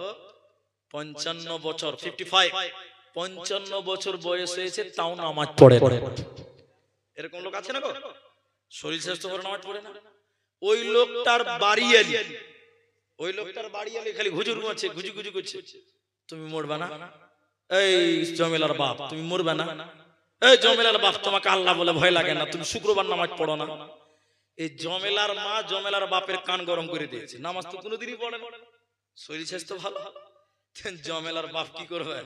55 বছর 55 বছর বয়স হয়েছে, তাও নামাজ পড়ে না। এরকম লোক আছে না গো? শরীর স্বাস্থ্য করে নামাজ পড়ে না। ওই লোকটার বাড়ি আলি, ওই লোকটার বাড়ি আলি খালি হুজুর করছে, গুজু গুজু করছে, তুমি মরবা না? এই জমেলার বাপ তুমি মরবে না? এই জমেলার বাপ তোমাকে আল্লাহ বলে ভয় লাগে না? তুমি শুক্রবার নামাজ পড়ো না? এই জমেলার মা জমেলার বাপের কান গরম করে দিয়েছে, নামাজ তো কোনোদিনই পড়ে না, শরীর স্বাস্থ্য ভালো। জমেলার বাপ কি করবে?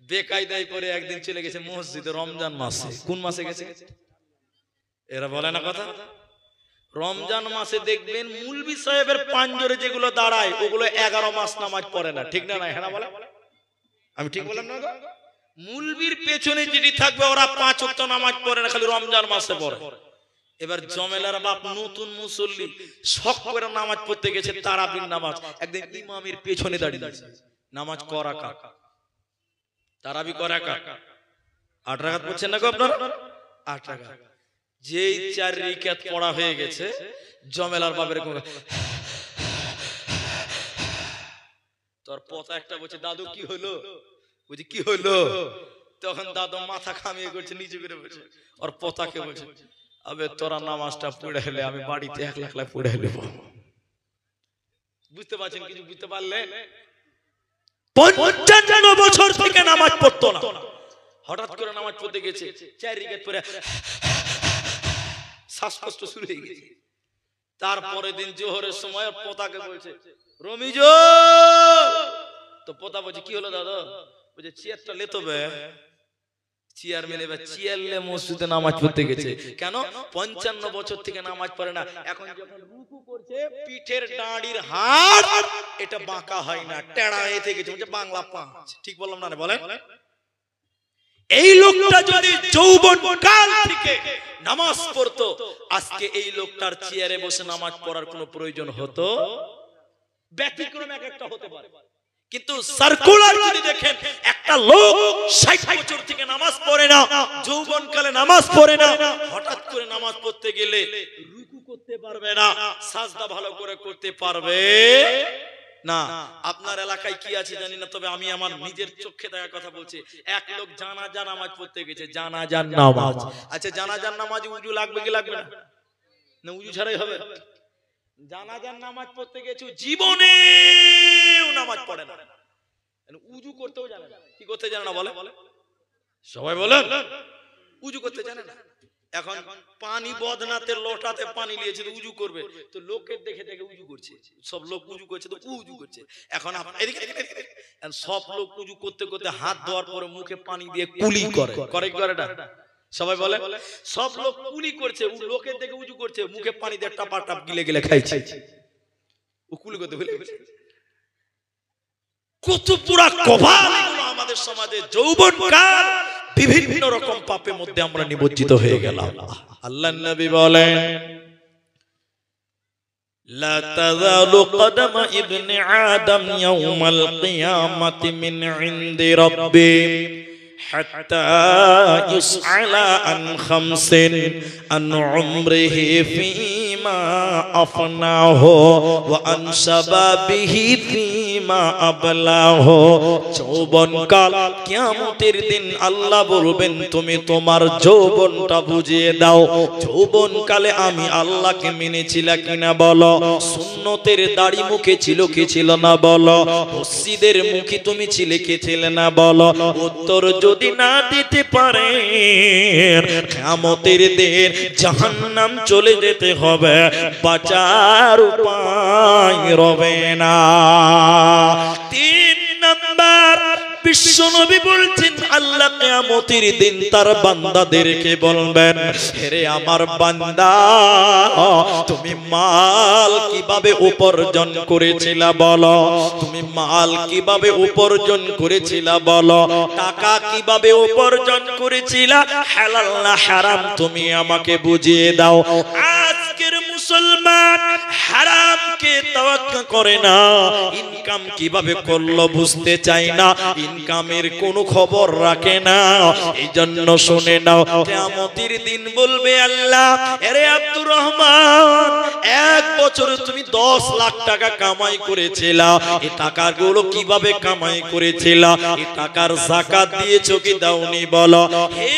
বেকায়দায় করে একদিন চলে গেছে মসজিদে রমজান মাসে। কোন মাসে গেছে? এরা বলে না কথা। রমজান মাসে দেখবেন মুলবি সাহেবের পাঞ্জরে যেগুলো দাঁড়ায় ওগুলো 11 মাস নামাজ পড়ে না। ঠিক না? হ্যাঁ বলে? আমি ঠিক বললাম না? মুলবির পেছনে যেটি থাকবে ওরা 5 ওয়াক্ত নামাজ পড়ে না, খালি রমজান মাসে পড়ে। এবার জমেলার বাপ নতুন মুসল্লি, শখ করে নামাজ পড়তে গেছে, তারাবির নামাজ। একদিন ইমামের পেছনে দাঁড়িয়ে নামাজ করা কাক, তারাবি করা কাক। 8 রাকাত পড়ছেন না গো আপনারা? 8 রাকাত। যেই 4 রাকাত পড়া হয়ে গেছে, জমেলার বাপের তোর পতা একটা বলছে, দাদু কি হলো? বুঝি কি হলো? তখন দাদু মাথা খামিয়ে করছে, নিচে করে বসে ওর পতাকে বলছে, আবে তোরা নামাজটা পড়ে হলে আমি বাড়িতে 1 লাখ লাখ পড়ে হলে। বুঝতে পারছেন? কিছু বুঝতে পারলেন? 55 বছর থেকে নামাজ পড়তো না, হঠাৎ করে নামাজ পড়তে গেছে, 4 রাকাত পড়ে শ্বাসকষ্ট শুরু হয়ে গেছে। তারপরে দিন জোহরের সময় পোতাকে বলছে, রমিজো। তো পোতা বলছে, কি হলো দাদা? বলছে, চেয়ারটা লেতো বে। চেয়ার মেলে চেয়ারলে মসজিদে নামাজ পড়তে গেছে। কেন? 55 বছর থেকে নামাজ পড়ে না। এখন যখন রুকু করছে, পিঠের দাঁড়ির হাড় এটা বাঁকা হয় না, টেড়া হয়ে গেছে। বলছে বাংলা 5। ঠিক বললাম না? বলেন। এই লোকটা যদি যৌবন কাল থেকে নামাজ পড়তো, আজকে এই লোকটার চেয়ারে বসে নামাজ পড়ার কোনো প্রয়োজন হতো? ব্যতিক্রম এক একটা হতে পারে, কিন্তু সার্কুলার যদি দেখেন, একটা লোক 60 বছর থেকে নামাজ পড়ে না, যৌবন কালে নামাজ পড়ে না, হঠাৎ করে নামাজ পড়তে গেলে রুকু করতে পারবে না, সাজদা ভালো করে করতে পারবে না। আপনার এলাকায় কি আছে জানি না, তবে আমি আমার নিজের চোখে দেখা কথা বলছি। এক লোক জানাজা নামাজ পড়তে গেছে, জানাজার নামাজ। আচ্ছা, জানাজার নামাজে উজু লাগবে কি লাগবে না? না উজু ছাড়াই হবে? জানাজার নামাজ পড়তে গেছে, জীবনে নামাজ পড়ে না, উজু করতেও জানে না। কি করতে জানে না বলে? সবাই বলেন, উজু করতে জানে না। এখন পানি বদনাতে লোটাতে পানি নিয়েছে, তো উজু করবে, তো লোকের দেখে দেখে উজু করছে। সব লোক উজু করছে, তো উজু করছে। এখন সব লোক উজু করতে করতে হাত ধোয়ার পরে মুখে পানি দিয়ে কুলি করে, করে কি করে না? সবাই বলে, সব লোক কুলি করছে, লোকের দেখে উজু করছে, মুখে পানি দিয়ে টাপা টাপ গিলে গিলে খাইছে। উকুল করতে ভুলে গেছে। কত পুরা কভাল আমাদের সমাজে যৌবনকাল বিভিন্ন রকম পাপের মধ্যে আমরা নিমজ্জিত হয়ে গেলাম। আল্লাহর নবী বলেন لا تزال قدم ابن آدم يوم القيامة من عند ربه حتى يسأل عن خمس عن عمره فيما أفناه وعن شبابه فيما أبلاه। যৌবনকাল কিয়ামতের দিন আল্লাহ বলবেন তুমি তোমার যৌবনটা বুঝিয়ে দাও। যৌবনকালে আমি আল্লাহকে মেনেছিলা কিনা বলো, সুন্নতের দাড়ি মুখে ছিল কি ছিল না বলো, মসজিদের মুখী তুমি ছিলে কি ছিলে না বলো। উত্তর যদি না দিতে পারে কিয়ামতের দিন জাহান্নাম চলে যেতে হবে, বাঁচার উপায় রবে না। 3 নাম্বার বিশ্বনবী বলছেন আল্লাহ কিয়ামতের দিন তার বান্দাদেরকে বলবেন হে আমার বান্দা তুমি মাল কিভাবে উপার্জন করেছিলা বলো, তুমি মাল কিভাবে উপার্জন করেছিলা বলো, টাকা কিভাবে উপার্জন করেছিলা, হালাল না হারাম তুমি আমাকে বুঝিয়ে দাও। আজকের মুসলমান হারামকে তাওয়াক্কা করে না, ইনকাম কিভাবে করলো বুঝতে চায় না, ইনকামের কোনো খবর রাখে না। এই জন্য শুনে নাও কিয়ামতের দিন বলবে আল্লাহ আরে আব্দুর রহমান 1 বছরে তুমি 10 লাখ টাকা কামাই করেছিলা, এই টাকাগুলো কিভাবে কামাই করেছিলা, এই টাকার যাকাত দিয়েছো কি দাওনি বলো। হে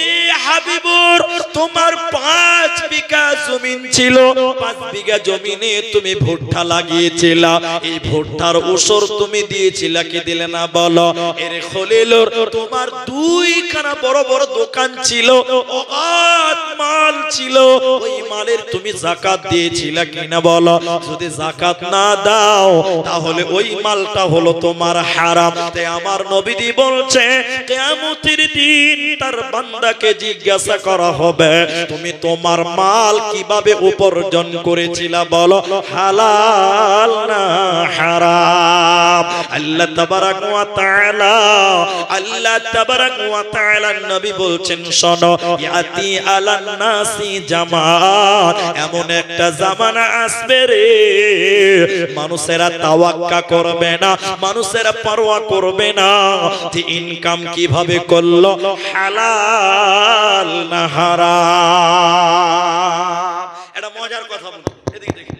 হাবিবুর তোমার 5 বিঘা জমিন ছিল, 5 বিঘা জমিনে তুমি ভুট্টা লাগিয়েছিলা, এই ভুট্টার ওসর তুমি দিয়েছিলা কি দিলে না বলো। এরে খলিলুর তোমার 2খানা বড় বড় দোকান ছিল, অগাধ মাল ছিল, ওই মালের তুমি যাকাত দিয়েছিলা কিনা বলো। যদি যাকাত না দাও তাহলে ওই মালটা হলো তোমার হারাম। তাই আমার নবীজি বলছে কিয়ামতের দিন তার বান্দাকে জিজ্ঞাসা করা হবে তুমি তোমার মাল কিভাবে উপার্জন করেছিলা বলো, হালাল না হারাম। আল্লাহ তাবারাক ওয়া তাআলা নবী বলছেন শোনো ইয়াতি আলান নাসি জামান, এমন একটা জামানা আসবে রে মানুষেরা তাওয়াক্কা করবে না, মানুষেরা পরোয়া করবে না যে ইনকাম কিভাবে করলো, হালাল না হারাম। এটা মজার কথা বলি, এদিকে দেখেন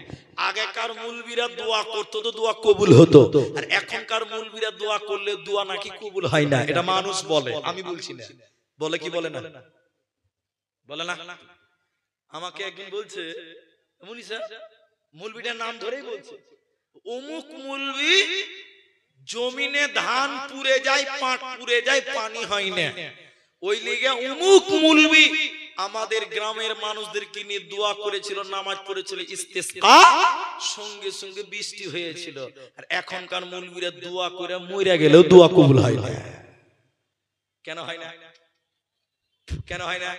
আগেকার মুলবিরা দোয়া করতো তো দোয়া কবুল হতো, আর এখনকার মুলবিরা দোয়া করলে দোয়া নাকি কবুল হয় না। এটা মানুষ বলে, আমি বলছি না। বলে কি বলে না, বলে না। আমাকে একদিন বলছে মুনিসা মুলবিটার নাম ধরেই বলছে অমুক মুলবি জমিনে ধান পুড়ে যায়, পাট পুড়ে যায়, পানি হয় না, ওই লিগে অমুক মুলবি আমাদের গ্রামের মানুষদেরকে নিয়ে দোয়া করেছিল, নামাজ পড়েছিল, ইস্তেসকা সঙ্গে সঙ্গে বৃষ্টি হয়েছিল। আর এখনকার মুলবিরা দোয়া করে মরে গেলেও দোয়া কবুল হয় না। কেন হয় না, কেন হয় না?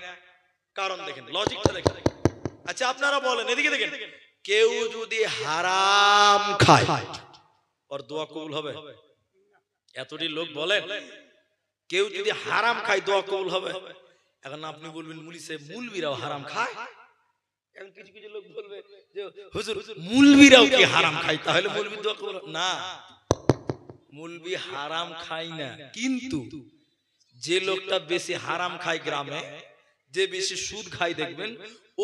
কারণ দেখেন, লজিকটা দেখেন। আচ্ছা আপনারা বলেন, এদিকে দেখেন, কেউ যদি হারাম খায় ওর দোয়া কবুল হবে? এতটি লোক বলেন কেউ যদি হারাম খায় দোয়া কবুল হবে? এখন আপনি বলবেন মুলি সাহেব মুলবিরাও হারাম খায়। এখন কিছু কিছু লোক বলবে যে হুজুর মুলবিরাও কি হারাম খায়, তাহলে মুলবির দোয়া কবুল হবে না। মুলবি হারাম খায় না, কিন্তু যে লোকটা বেশি হারাম খায় গ্রামে, যে বেশি সুদ খায় দেখবেন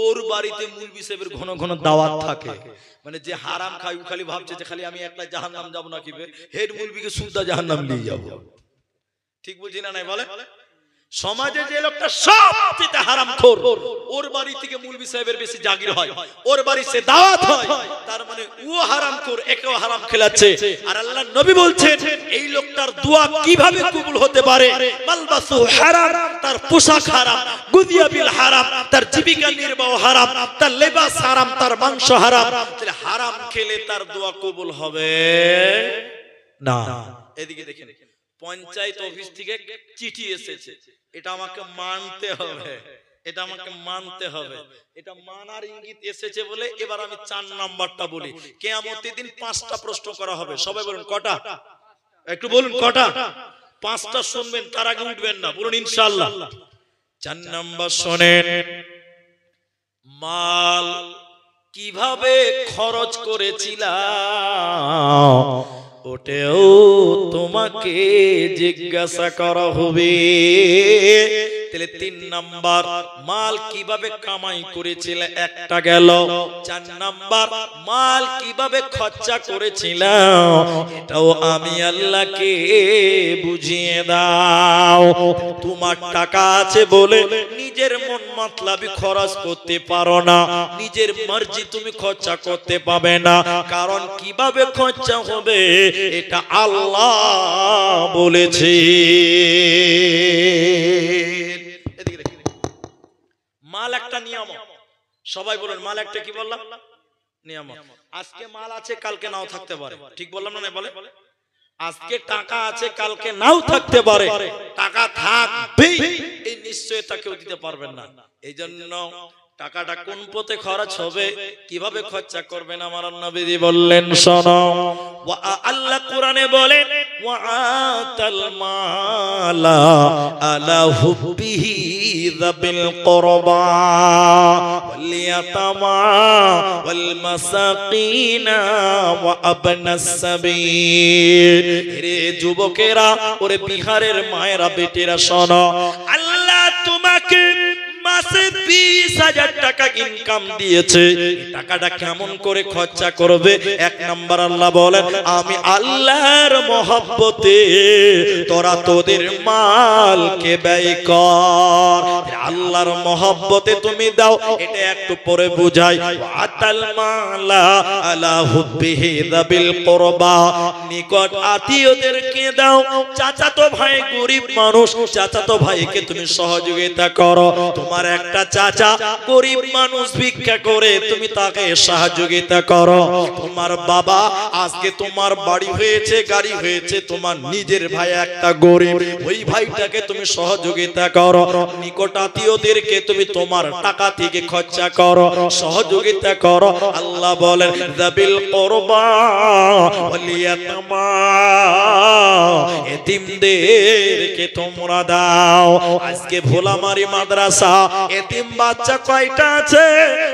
ওর বাড়িতে মুলবি সাহেবের ঘন ঘন দাওয়াত থাকে। মানে যে হারাম খায় ও খালি ভাবছে যে খালি আমি একলা জাহান্নাম যাব না, কি হেড মুলবিকে সুদা জাহান্নাম নিয়ে যাব। ঠিক বুঝি না নাই বলে? সমাজে যে লোকটা সবচেয়ে হারামখোর, ওর বাড়ি থেকে মুলবি সাহেবের বেশি জাগির হয়, ওর বাড়িতে দাওয়াত হয়, তার মানে ও হারামখোর, একেও হারাম খেলাচ্ছে। আর আল্লাহর নবী বলছেন এই লোকটার দোয়া কিভাবে কবুল হতে পারে? মালবাসু হারাম, তার পোশাক হারাম, গুদিয়া বিল হারাম, তার জীবিকা নির্বাহ হারাম, তার লেবাস হারাম, তার মাংস হারাম। তাহলে হারাম খেলে তার দোয়া কবুল হবে না। এদিকে দেখেন, পঞ্চায়েত অফিস থেকে চিঠি এসেছে, এটা আমাকে মানতে হবে। এটা আমাকে মানতে হবে। এটা মানার ইঙ্গিত এসেছে বলে এবার আমি 4 নাম্বারটা বলি। কিয়ামতের দিন 5টা প্রশ্ন করা হবে। সবাই বলুন কটা? একটু বলুন কটা? 5টা শুনবেন, তার আগে উঠবেন না, বলুন ইনশাআল্লাহ। 4 নাম্বার শুনেন, মাল কিভাবে খরচ করেছিলাম ওটাও তোমাকে জিজ্ঞাসা করা হবে। তাহলে 3 নাম্বার মাল কিভাবে কামাই করেছিল একটা গেল। 4 নাম্বার মাল কিভাবে খরচা করেছিলাম এটাও আমি আল্লাহকে বুঝিয়ে দাও। তোমার টাকা আছে বলে নিজের মন মাতলাবি খরচ করতে পারো না, নিজের মর্জি তুমি খরচা করতে পাবে না, কারণ কিভাবে খরচা হবে এটা আল্লাহ বলেছে। মাল একটা নিয়ামত। সবাই বলুন মাল একটা কি বললাম? নিয়ামত। আজকে মাল আছে কালকে নাও থাকতে পারে, ঠিক বললাম না? বলে আজকে টাকা আছে কালকে নাও থাকতে পারে, টাকা থাকবেই এই নিশ্চয়তা কেউ দিতে পারবেন না। এই জন্য টাকাটা কোন পথে খরচ হবে, কিভাবে খরচা করবেন আমার নবী বললেন শোনো। আল্লাহ কোরআনে বলেন ওয়া আতাল মালা আলা হুব্বিহি যাবিল কুরবা ওয়াল ইয়াতামা ওয়াল মাসাকিনা ওয়া আবনাস সাবিল। রে যুবকেরা, ওরে বিহারের মায়েরা, বেটেরা শোনো, আল্লাহ তোমাকে মাসে 20,000 টাকা ইনকাম দিয়েছে, টাকাটা কেমন করে খরচা করবে? 1 নাম্বার আল্লাহ বলেন আমি আল্লাহর মহব্বতে তোরা তোদের মালকে ব্যয় কর। আল্লাহর মহব্বতে তুমি দাও, এটা একটু পরে বুঝাই। আতাল মালা আলা হুব্বিহি যাবিল কুরবা, নিকট আত্মীয়দেরকে দাও। চাচাতো ভাই গরিব মানুষ, চাচাতো ভাইকে তুমি সহযোগিতা করো। তোমার একটা চাচা গরিব মানুষ, ভিক্ষা করে, তুমি তাকে সহযোগিতা করো। তোমার বাবা আজকে তোমার বাড়ি হয়েছে, গাড়ি হয়েছে, তোমার নিজের ভাই একটা গরিব, ওই ভাইটাকে তুমি সহযোগিতা করো। নিকট আত্মীয়দেরকে তুমি তোমার টাকা থেকে খরচা করো, সহযোগিতা করো। আল্লাহ বলেন যাবিল কুরবা ওয়াল ইয়াতামা, এতিমদেরকে তোমরা দাও। আজকে ভোলামারি মাদ্রাসা এতিম বাচ্চা কয়টা আছে?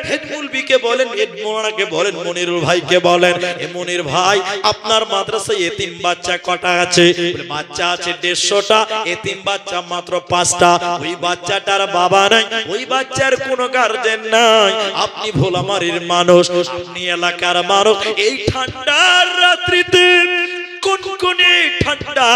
হেড মুলবিকে বলেন, হেড মোলানাকে বলেন, মনিরুল ভাইকে বলেন, এ মনির ভাই আপনার মাদ্রাসায় এতিম বাচ্চা কটা আছে? বাচ্চা আছে 150টা, এতিম বাচ্চা মাত্র 5টা। ওই বাচ্চাটার বাবা নাই, ওই বাচ্চার কোনো গার্জেন নাই। আপনি ভোলামারির মানুষ, আপনি এলাকার মানুষ, এই ঠান্ডার রাত্রিতে কোনকনে ঠান্ডা,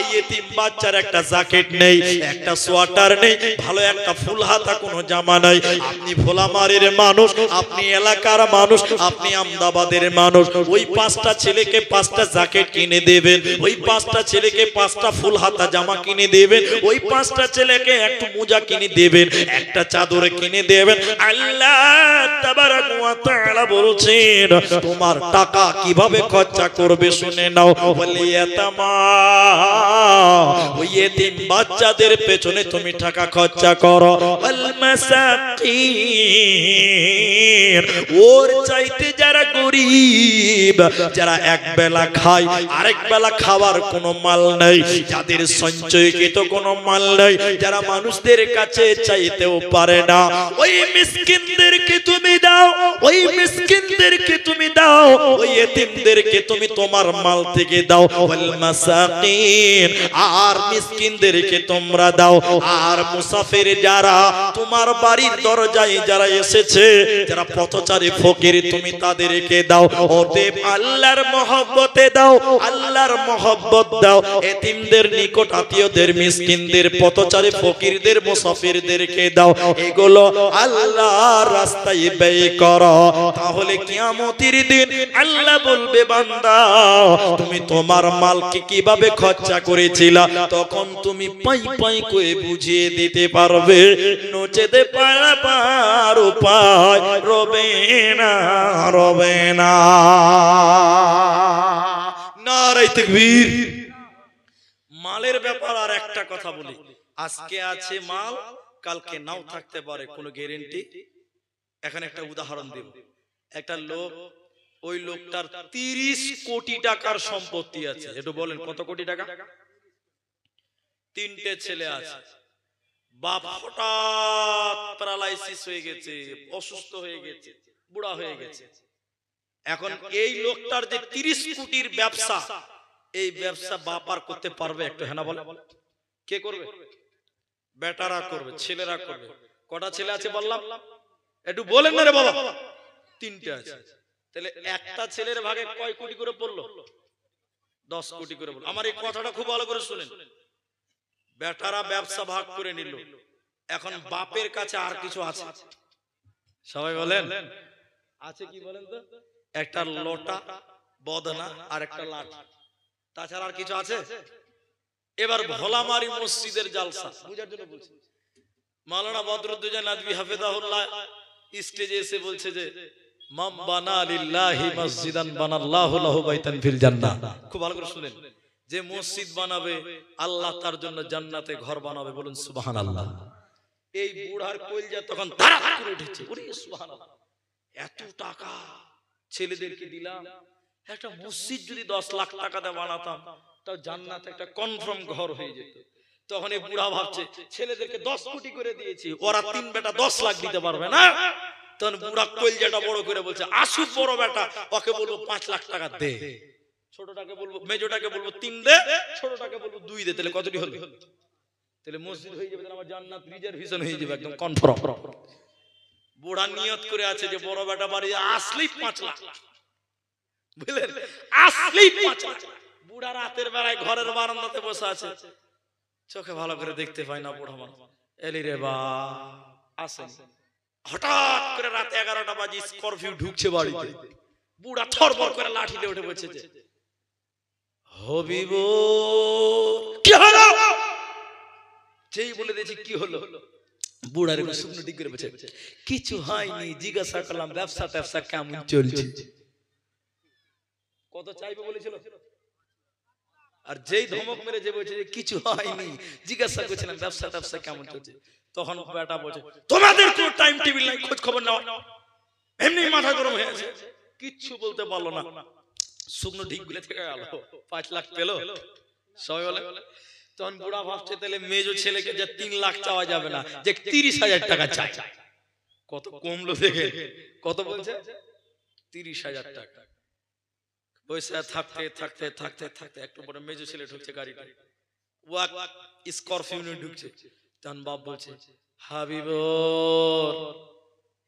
এই এতিম বাচ্চার একটা জ্যাকেট নেই, একটা সোয়াটার নেই, ভালো একটা ফুল হাতা কোনো জামা নাই। আপনি ভোলামারির মানুষ, আপনি এলাকার মানুষ, আপনি আমদাবাদের মানুষ, ওই 5টা ছেলেকে 5টা জ্যাকেট কিনে দেবেন, ওই 5টা ছেলেকে 5টা ফুল হাতা জামা কিনে দেবেন, ওই 5টা ছেলেকে একটু মোজা কিনে দেবেন, একটা চাদর কিনে দেবেন। আল্লাহ তাবারাক ওয়া তাআলা বলছেন তোমার টাকা কিভাবে খরচা করবে শুনে নাও। ওই এতিম বাচ্চাদের পেছনে তুমি টাকা খরচা করো। ওয়াল মাসাকিন, ওর চাইতে যারা গরিব, যারা এক বেলা খায় আরেক বেলা খাবার কোনো মাল নেই, যাদের সঞ্চয়কৃত কোনো মাল নেই, যারা মানুষদের কাছে চাইতেও পারে না, ওই মিসকিনদেরকে তুমি দাও, ওই মিসকিনদেরকে তুমি দাও, ওই এতিমদেরকে তুমি তোমার মাল থেকে দাও। ওয়াল মাসাকিন, আর মিসকিনদেরকে তোমরা দাও। আর মুসাফির যারা তোমার বাড়ির দরজায় যারা এসেছে, যারা পথচারী ফকির, তুমি তাদেরকে দাও। অতএব আল্লাহর মহব্বতে দাও, আল্লাহর মহব্বত দাও। এতিমদের, নিকট আত্মীয়দের, মিসকিনদের, পথচারী ফকিরদের, মুসাফিরদেরকে দাও। এগুলো আল্লাহর রাস্তায় ব্যয় করো। তাহলে কিয়ামতের দিন আল্লাহ বলবে বান্দা তুমি তোমার মালকে কিভাবে খরচা করেছিলা, তখন তুমি পাই পাই করে বুঝিয়ে দিতে পারবে। নচেতে পারাপার উপায় রবে না, রবে না। নারে তাকবীর। মালের ব্যাপার আর একটা কথা বলি, আজকে আছে মাল, কালকে নাও থাকতে পারে, কোনো গ্যারেন্টি। এখানে একটা উদাহরণ দেব। একটা লোক, ওই লোকটার 30 কোটি টাকার সম্পত্তি আছে। একটু বলেন কত কোটি টাকা? 3টে ছেলে আছে। বাপ হঠাৎ প্যারালাইসিস হয়ে গেছে, অসুস্থ হয়ে গেছে, বুড়া হয়ে গেছে। এখন এই লোকটার যে 30 কোটির ব্যবসা, এই ব্যবসা বাপ আর করতে পারবে? একটু হ্যাঁ না বলে। কে করবে? বেটারা করবে, ছেলেরা করবে। কটা ছেলে আছে বললাম? একটু বলেন না রে বাবা। 3টে আছে। তাহলে একটা ছেলের ভাগে কয় কোটি করে পড়লো? 10 কোটি করে পড়লো। আমার এই কথাটা খুব ভালো করে শুনেন। বেটারা ব্যবসা ভাগ করে নিল। এখন বাপের কাছে আর কিছু আছে? সবাই বলেন আছে কি বলেন তো? একটা লোটা, বদনা আর একটা লাঠি, তাছাড়া আর কিছু আছে? এবার ভোলামারি মসজিদের জালসা বুঝার জন্য বলছি। মাওলানা বদরুদ্দোজা নাদভী হাফেজাহুল্লাহ স্টেজে এসে বলছে যে মান বানা লিল্লাহি মসজিদান বানাল্লাহু লাহু বাইতান ফিল জান্নাহ। খুব ভালো করে শুনেন। যে মসজিদ বানাবে, আল্লাহ তার জন্য জান্নাতে ঘর বানাবে। বলুন সুবহানাল্লাহ। এই বুড়ার কলজা তখন ধারাক করে উঠেছে। ওরে সুবহানাল্লাহ, এত টাকা ছেলেদেরকে দিলাম, একটা মসজিদ যদি 10 লাখ টাকা দিয়ে বানাতাম, তাও জান্নাতে একটা কনফার্ম ঘর হয়ে যেত। তখন এই বুড়া ভাবছে ছেলেদেরকে 10 কোটি করে দিয়েছি, ওরা 3 বেটা 10 লাখ দিতে পারবে না। তখন বুড়া কলজাটা বড় করে বলছে আসুক বড় বেটা, ওকে বলবো 5 লাখ টাকা দে। ছোটটাকে বলবো, মেজোটাকে বলবো 3 দে, ছোটটাকে বলবো 2 দে। তাহলে কতটি হলো? তাহলে মসজিদ হয়ে যাবে, আমার জান্নাত রিজার্ভেশন হয়ে যাবে একদম কনফার্ম। বুড়া নিয়ত করে আছে যে বড় বেটা বাড়ি আসলেই 5 লাখ, বুঝলেন, আসলেই 5 লাখ। বুড়া রাতের বেলায় ঘরের বারান্দাতে বসে আছে, চোখে ভালো করে দেখতে পায় না। বুড়া মানুষ এলি রে বা আসেন। হঠাৎ করে রাতে 11টা বাজে স্করপিও ঢুকছে বাড়িতে। বুড়া থরবর করে লাঠি দিয়ে উঠে বসেছে, হবিব কি হলো? যেই বলে দিয়েছি কি হলো, বুড়ার শুকনো দিক করে বসে কিছু হয়নি, জিজ্ঞাসা করলাম ব্যবসা ট্যাবসা কেমন চলছে। কত চাইবে বলেছিল? আর যেই ধমক মেরে যে বলছে কিছু হয়নি, জিজ্ঞাসা করছিলাম ব্যবসা ট্যাবসা কেমন চলছে, তখন বেটা বলছে তোমাদের কোনো টাইম টেবিল নাই, খোঁজ খবর নাও, এমনি মাথা গরম হয়ে আছে। কিচ্ছু বলতে পারলো না, শুকনো ঢিক গুলে থেকে গেল। 5 লাখ পেলো সবাই বলে। তখন বুড়া ভাবছে তাহলে মেজো ছেলেকে যে 3 লাখ চাওয়া যাবে না, যে 30,000 টাকা চাই। কত কমলো দেখে, কত বলছে? 30,000 টাকা। পয়সা থাকতে থাকতে থাকতে থাকতে একটু পরে মেজো ছেলে ঢুকছে গাড়িটা, ওয়াক স্করপিও নিয়ে ঢুকছে। তখন বাপ বলছে হাবিব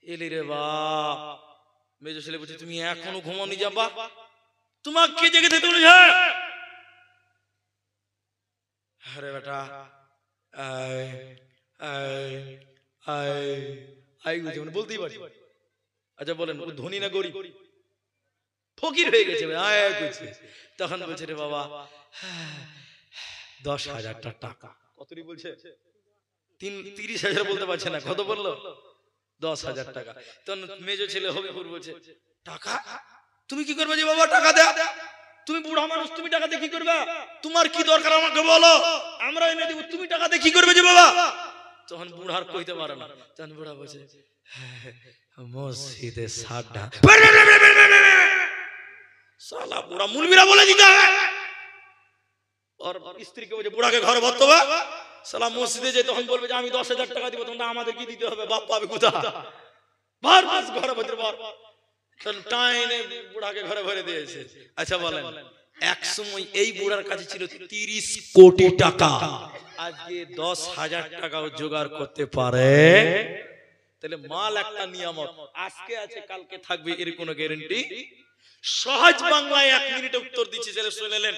এলি রে বাপ। মেজো ছেলে বলছে তুমি এখনো ঘুমানি যাবা, তোমাকে জেগে থাকতে বলেছে? আরে বেটা বলতেই পারি। আচ্ছা বলেন ধনী না গরিব? ফকির হয়ে গেছে। তখন বলছে রে বাবা 10,000 টাকা। কতটি বলছে? 30,000 বলতে পারছে না, কত বললো? 10,000 টাকা। তখন মেজো ছেলে হবিপুর বলছে টাকা তুমি কি করবে যে বাবা? টাকা দে, তুমি বুড়া মানুষ, তুমি টাকা দিয়ে কি করবে? তোমার কি দরকার আমাকে বলো, আমরা এনে দেব, তুমি টাকা দিয়ে কি করবে যে বাবা? তখন বুড়ার কইতে পারে না। তখন বুড়া বলছে মসজিদে সাড্ডা। সালা বুড়া মুলবিরা বলে দিতে হবে। আর স্ত্রীকে বলছে বুড়াকে ঘরে ভরতে হবে। সালা মসজিদে যে তখন বলবে যে আমি 10,000 টাকা দিব, তখন আমাদের কি দিতে হবে? বাপ পাবে কোথা? বার বাস ঘরে ভরতে বার। তখন টাইনে বুড়াকে ঘরে ভরে দিয়েছে। আচ্ছা বলেন, এক সময় এই বুড়ার কাছে ছিল 30 কোটি টাকা, আজকে 10,000 টাকাও জোগাড় করতে পারে? তাহলে মাল একটা নিয়ামত, আজকে আছে কালকে থাকবে, এর কোনো গ্যারান্টি? সহজ বাংলায় 1 মিনিটে উত্তর দিচ্ছি, ছেলে শুনলেন।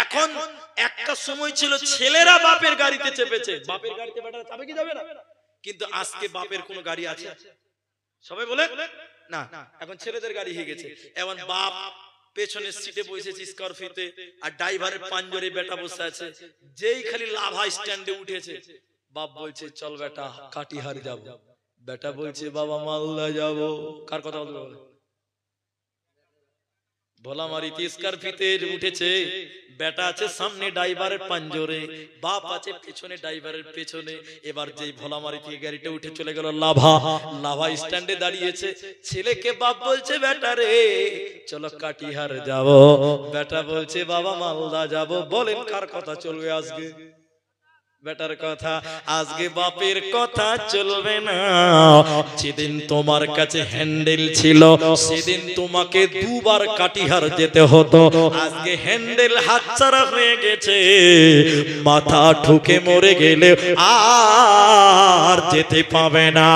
এখন একটা সময় ছিল ছেলেরা বাপের গাড়িতে চেপেছে, বাপের গাড়িতে বেটারা চাপে কি যাবে না? কিন্তু আজকে বাপের কোনো গাড়ি আছে? সবাই বলে না। এখন ছেলেদের গাড়ি হয়ে গেছে। এখন বাপ পেছনের সিটে বসেছে স্করপিওতে, আর ড্রাইভারের পাঞ্জরে বেটা বসে আছে। যেই খালি লাভা স্ট্যান্ডে উঠেছে, বাপ বলছে চল বেটা কাটিহার যাব। বেটা বলছে বাবা মালদা যাব। কার কথা বলবে? ভোলামারিতে স্করপিতে উঠেছে, বেটা আছে সামনে ড্রাইভারের পাঞ্জরে, বাপ আছে পেছনে ড্রাইভারের পেছনে। এবার যেই ভোলামারি থেকে গাড়িটা উঠে চলে গেল লাভা, লাভা স্ট্যান্ডে দাঁড়িয়েছে। ছেলেকে বাপ বলছে বেটা রে চলো কাটিহার যাব, বেটা বলছে বাবা মালদা যাব। বলেন কার কথা চলবে আজকে? বেটার কথা। আজকে বাপের কথা চলবে না। যেদিন তোমার কাছে হ্যান্ডেল ছিল সেদিন তোমাকে দুবার কাটিহার যেতে হতো, আজকে হ্যান্ডেল হাতছাড়া হয়ে গেছে, মাথা ঠুকে মরে গেলে আর যেতে পাবে না।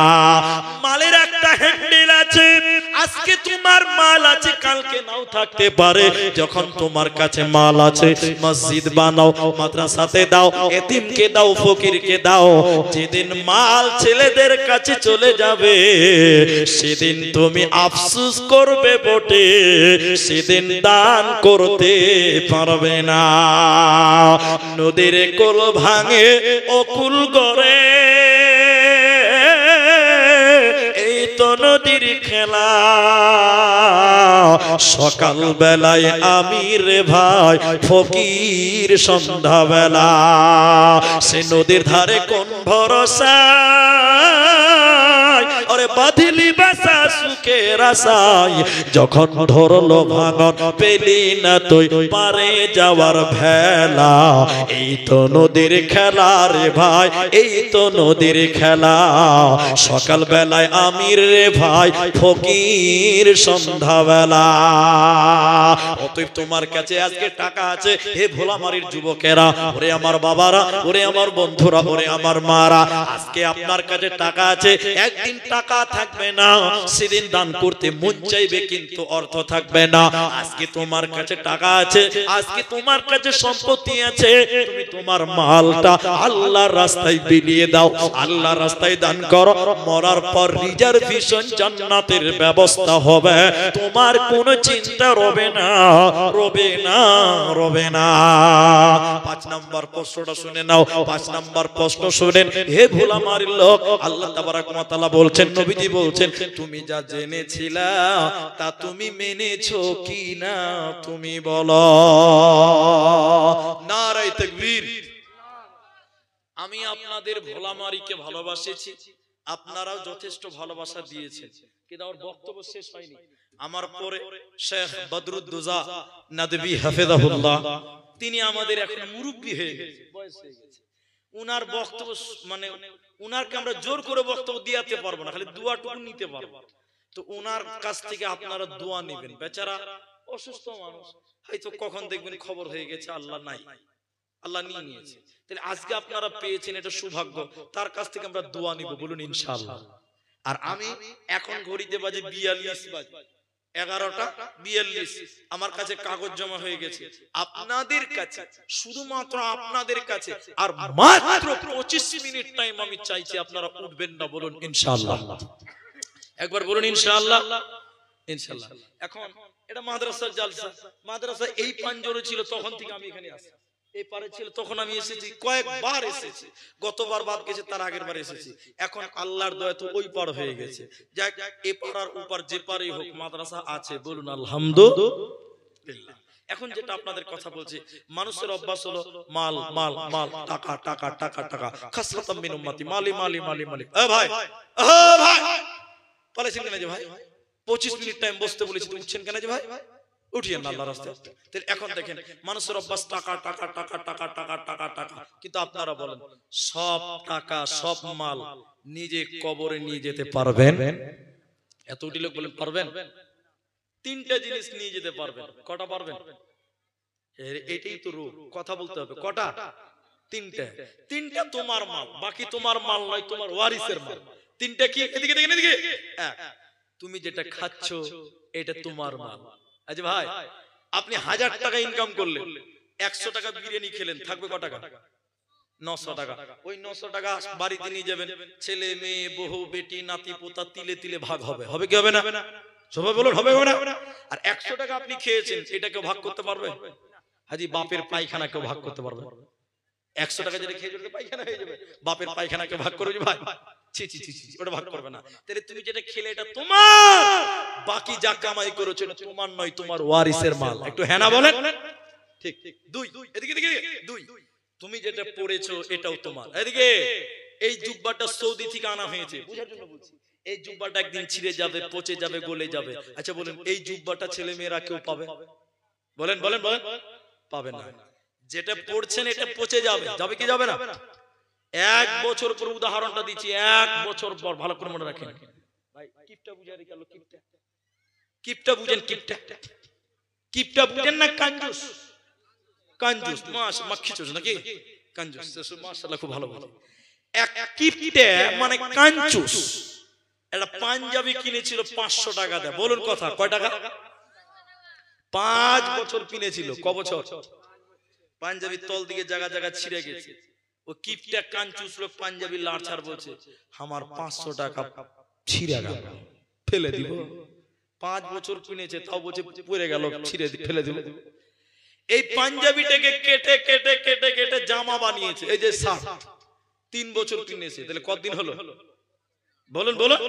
মালের একটা হ্যান্ডেল আছে, আজকে তোমার মাল আছে কালকে নাও থাকতে পারে। যখন তোমার কাছে মাল আছে মসজিদ বানাও, মাদ্রাসাতে দাও, এতিমকে দাও, ফকিরকে দাও। যেদিন মাল ছেলেদের কাছে চলে যাবে সেদিন তুমি আফসোস করবে বটে, সেদিন দান করতে পারবে না। নদীর কোল ভাঙে অকুল গড়ে, এই তো নদীর খেলা। সকাল বেলায় আমি রে ভাই ফকির সন্ধ্যা বেলা, সে নদীর ধারে কোন ভরসা, আরে বাঁধিলি বাসা সুখের আশায়। যখন ধরলো ভাঙন পেলি না তুই পারে যাওয়ার ভেলা, এই তো নদীর খেলা রে ভাই, এই তো নদীর খেলা। সকাল বেলায় আমির রে ভাই ফকির সন্ধ্যা বেলা। অতএব তোমার কাছে আজকে টাকা আছে হে ভোলামারির যুবকেরা, ওরে আমার বাবারা, ওরে আমার বন্ধুরা, ওরে আমার মারা, আজকে আপনার কাছে টাকা আছে, একদিন টাকা থাকবে না, সেদিন দান করতে মন চাইবে কিন্তু অর্থ থাকবে না। আজকে তোমার কাছে টাকা আছে, আজকে তোমার কাছে সম্পত্তি আছে, তুমি তোমার মালটা আল্লাহর রাস্তায় বিলিয়ে দাও, আল্লাহর রাস্তায় দান করো। মরার পর রিজার্ভেশন জান্নাতের ব্যবস্থা হবে, তোমার কোনো চিন্তা রবে না, রবে না, রবে না। 5 নম্বর প্রশ্নটা শুনে নাও, 5 নম্বর প্রশ্ন শুনেন হে ভোলামারির লোক। আল্লাহ তাবারাক ওয়া তাআলা বলছেন, নবীজি বলছেন, তুমি যা জেনেছিলা তা তুমি মেনেছো কি না তুমি বলো। নারায়ে তাকবীর। আমি আপনাদের ভোলামারিকে ভালোবাসেছি, আপনারাও যথেষ্ট ভালোবাসা দিয়েছেন, কিন্তু আমার বক্তব্য শেষ হয়নি। আমার পরে শেখ বদরুদ্দোজা নদভী হাফেজাহুল্লাহ, তিনি আমাদের এখন মুরব্বী হয়ে গেছে, বয়স হয়ে গেছে। উনার বক্তব্য মানে উনারকে আমরা জোর করে বক্তব্য দিতে পারবো না, খালি দোয়াটুকু নিতে পারবো। তো উনার কাছ থেকে আপনারা দোয়া নেবেন। বেচারা অসুস্থ মানুষ, হয়তো কখন দেখবেন খবর হয়ে গেছে আল্লাহ নাই, আল্লাহ নিয়ে নিয়েছে। তাহলে আজকে আপনারা পেয়েছেন, এটা সৌভাগ্য, তার কাছ থেকে আমরা দোয়া নিব, বলুন ইনশাআল্লাহ। আর আমি এখন ঘড়িতে বাজে 42 বাজে, 11টা 42, আমার কাছে কাগজ জমা হয়ে গেছে। আপনাদের কাছে, শুধুমাত্র আপনাদের কাছে আর মাত্র 25 মিনিট টাইম আমি চাইছি, আপনারা উঠবেন না, বলুন ইনশাআল্লাহ। একবার বলুন ইনশাআল্লাহ, ইনশাআল্লাহ। এখন এটা মাদ্রাসার জালসা, মাদ্রাসা এই পাঞ্জরে ছিল তখন থেকে আমি এখানে আসি, এই পারে ছিল তখন আমি এসেছি, কয়েকবার এসেছি, গতবার বাদ গেছে, তার আগের বার এসেছি। এখন আল্লাহর দয়া তো ওই পার হয়ে গেছে, যাক এই পাড়ার উপর যে পারেই হোক মাদ্রাসা আছে, বলুন আলহামদুলিল্লাহ। এখন যেটা আপনাদের কথা বলছি, মানুষের অভ্যাস হলো মাল মাল মাল, টাকা টাকা টাকা টাকা, খাসরাতাম মিন উম্মতি মালি মালি মালি মালি। এ ভাই, এ ভাই পালাইছেন কেন যে ভাই? 25 মিনিট টাইম বসতে বলেছি, উঠছেন কেন যে ভাই? উঠিয়েন না আল্লাহর রাস্তায়। তাহলে এখন দেখেন মানুষের অভ্যাস টাকা টাকা টাকা টাকা টাকা টাকা টাকা, কিন্তু আপনারা বলেন সব টাকা সব মাল নিজে কবরে নিয়ে যেতে পারবেন? এতটি লোক বলেন পারবেন? 3টা জিনিস নিয়ে যেতে পারবেন, কটা পারবেন? এটাই তো রূপ, কথা বলতে হবে। কটা? 3টা। 3টা তোমার মাল, বাকি তোমার মাল নয়, তোমার ওয়ারিসের মাল। 3টা কি? এদিকে দেখেন, এদিকে। তুমি যেটা খাচ্ছ এটা তোমার মাল। আচ্ছা ভাই, আপনি 1000 টাকা ইনকাম করলেন, 100 টাকা বিরিয়ানি খেলেন, থাকবে কত টাকা? 900 টাকা। ওই 900 টাকা বাড়িতে নিয়ে যাবেন, ছেলে মেয়ে বহু বেটি নাতি পোতা তিলে তিলে ভাগ হবে, হবে কি হবে না? সবাই বলুন হবে হবে না? আর 100 টাকা আপনি খেয়েছেন, এটা কেউ ভাগ করতে পারবে? হাজি বাপের পায়খানা কেউ ভাগ করতে পারবে? 100 টাকা যেটা খেয়ে যেটা পায়খানা হয়ে যাবে, বাপের পায়খানা কেউ ভাগ করবে ভাই? ছি ছি ছি ছি, ওটা ভাগ করবে না। তাহলে তুমি যেটা খেলে এটা তোমার, বাকি যা কামাই করেছো এটা তোমার নয়, তোমার ওয়ারিসের মাল। একটু হ্যাঁ না বলেন। ঠিক। দুই, এদিকে এদিকে দুই, তুমি যেটা পড়েছো এটাও তোমার। এদিকে এই জুব্বাটা সৌদি থেকে আনা হয়েছে, বুঝার জন্য বলছি। এই জুব্বাটা একদিন ছিঁড়ে যাবে, পচে যাবে, গলে যাবে। আচ্ছা বলেন, এই জুব্বাটা ছেলে মেয়েরা কেউ পাবে? বলেন বলেন বলেন, পাবে না। যেটা পড়ছেন এটা পচে যাবে, যাবে কি যাবে না? এক বছর পর, উদাহরণটা দিচ্ছি, এক বছর পর, ভালো করে মনে রাখেন ভাই। কিপটা বুঝে গেল, কিপটা, কিপটা বুঝেন? কিপটা, কিপটা বুঝেন না? কাঞ্জুস, কাঞ্জুস মাস মাখিচুস নাকি কাঞ্জুস, মাশাআল্লাহ খুব ভালো বলে। এক কিপটা মানে কাঞ্জুস। একটা পাঞ্জাবি কিনেছিল 500 টাকা দেয়। বলুন কথা, কয় টাকা? 5 বছর কিনেছিল। ক বছর? পাঞ্জাবির তল দিকে জায়গা জায়গা ছিঁড়ে গেছে। ও কিপটা কাঞ্জুস লোক পাঞ্জাবি লাড়ছাড় বলছে, আমার 500 টাকা ছিঁড়ে গেল, ফেলে দিব। 5 বছর কিনেছে, তাও বলছে পড়ে গেল, ছিঁড়ে ফেলে দিব। এই পাঞ্জাবিটাকে কেটে কেটে কেটে কেটে জামা বানিয়েছে। এই যে শার্ট 3 বছর কিনেছে, তাহলে কতদিন হলো? বলুন বলুন,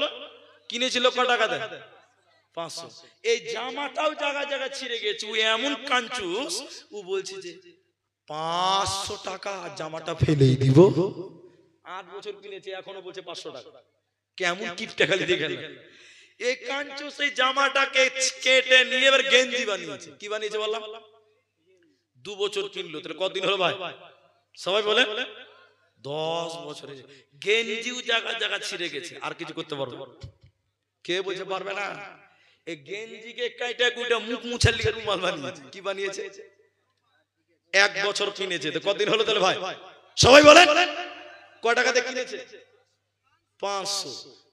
কিনেছিল ক টাকা দেয়? 500। এই জামাটাও জায়গা জায়গা ছিঁড়ে গেছে। ও এমন কাঞ্জুস, ও বলছে যে 500 টাকা জামাটা ফেলেই দিব। 8 বছর কিনেছে, এখনো বলছে 500 টাকা। কেমন কিপটা খালি দেখেন। এই কাঞ্জুস এই জামাটাকে কেটে নিয়ে এবার গেঞ্জি বানিয়েছে। কি বানিয়েছে বললাম? 2 বছর কিনলো, তাহলে কতদিন হলো ভাই? সবাই বলে 10 বছরে। গেঞ্জিও জায়গা জায়গা ছিঁড়ে গেছে, আর কিছু করতে পারবে? কে বলতে পারবে না? এই গেঞ্জিকে কাইটা কুইটা মুখ মুছার লিগে রুমাল বানিয়েছে। কি বানিয়েছে? 1 বছর কিনেছে, তো কতদিন হলো তাহলে ভাই? সবাই বলেন কয় টাকাতে কিনেছে? 500।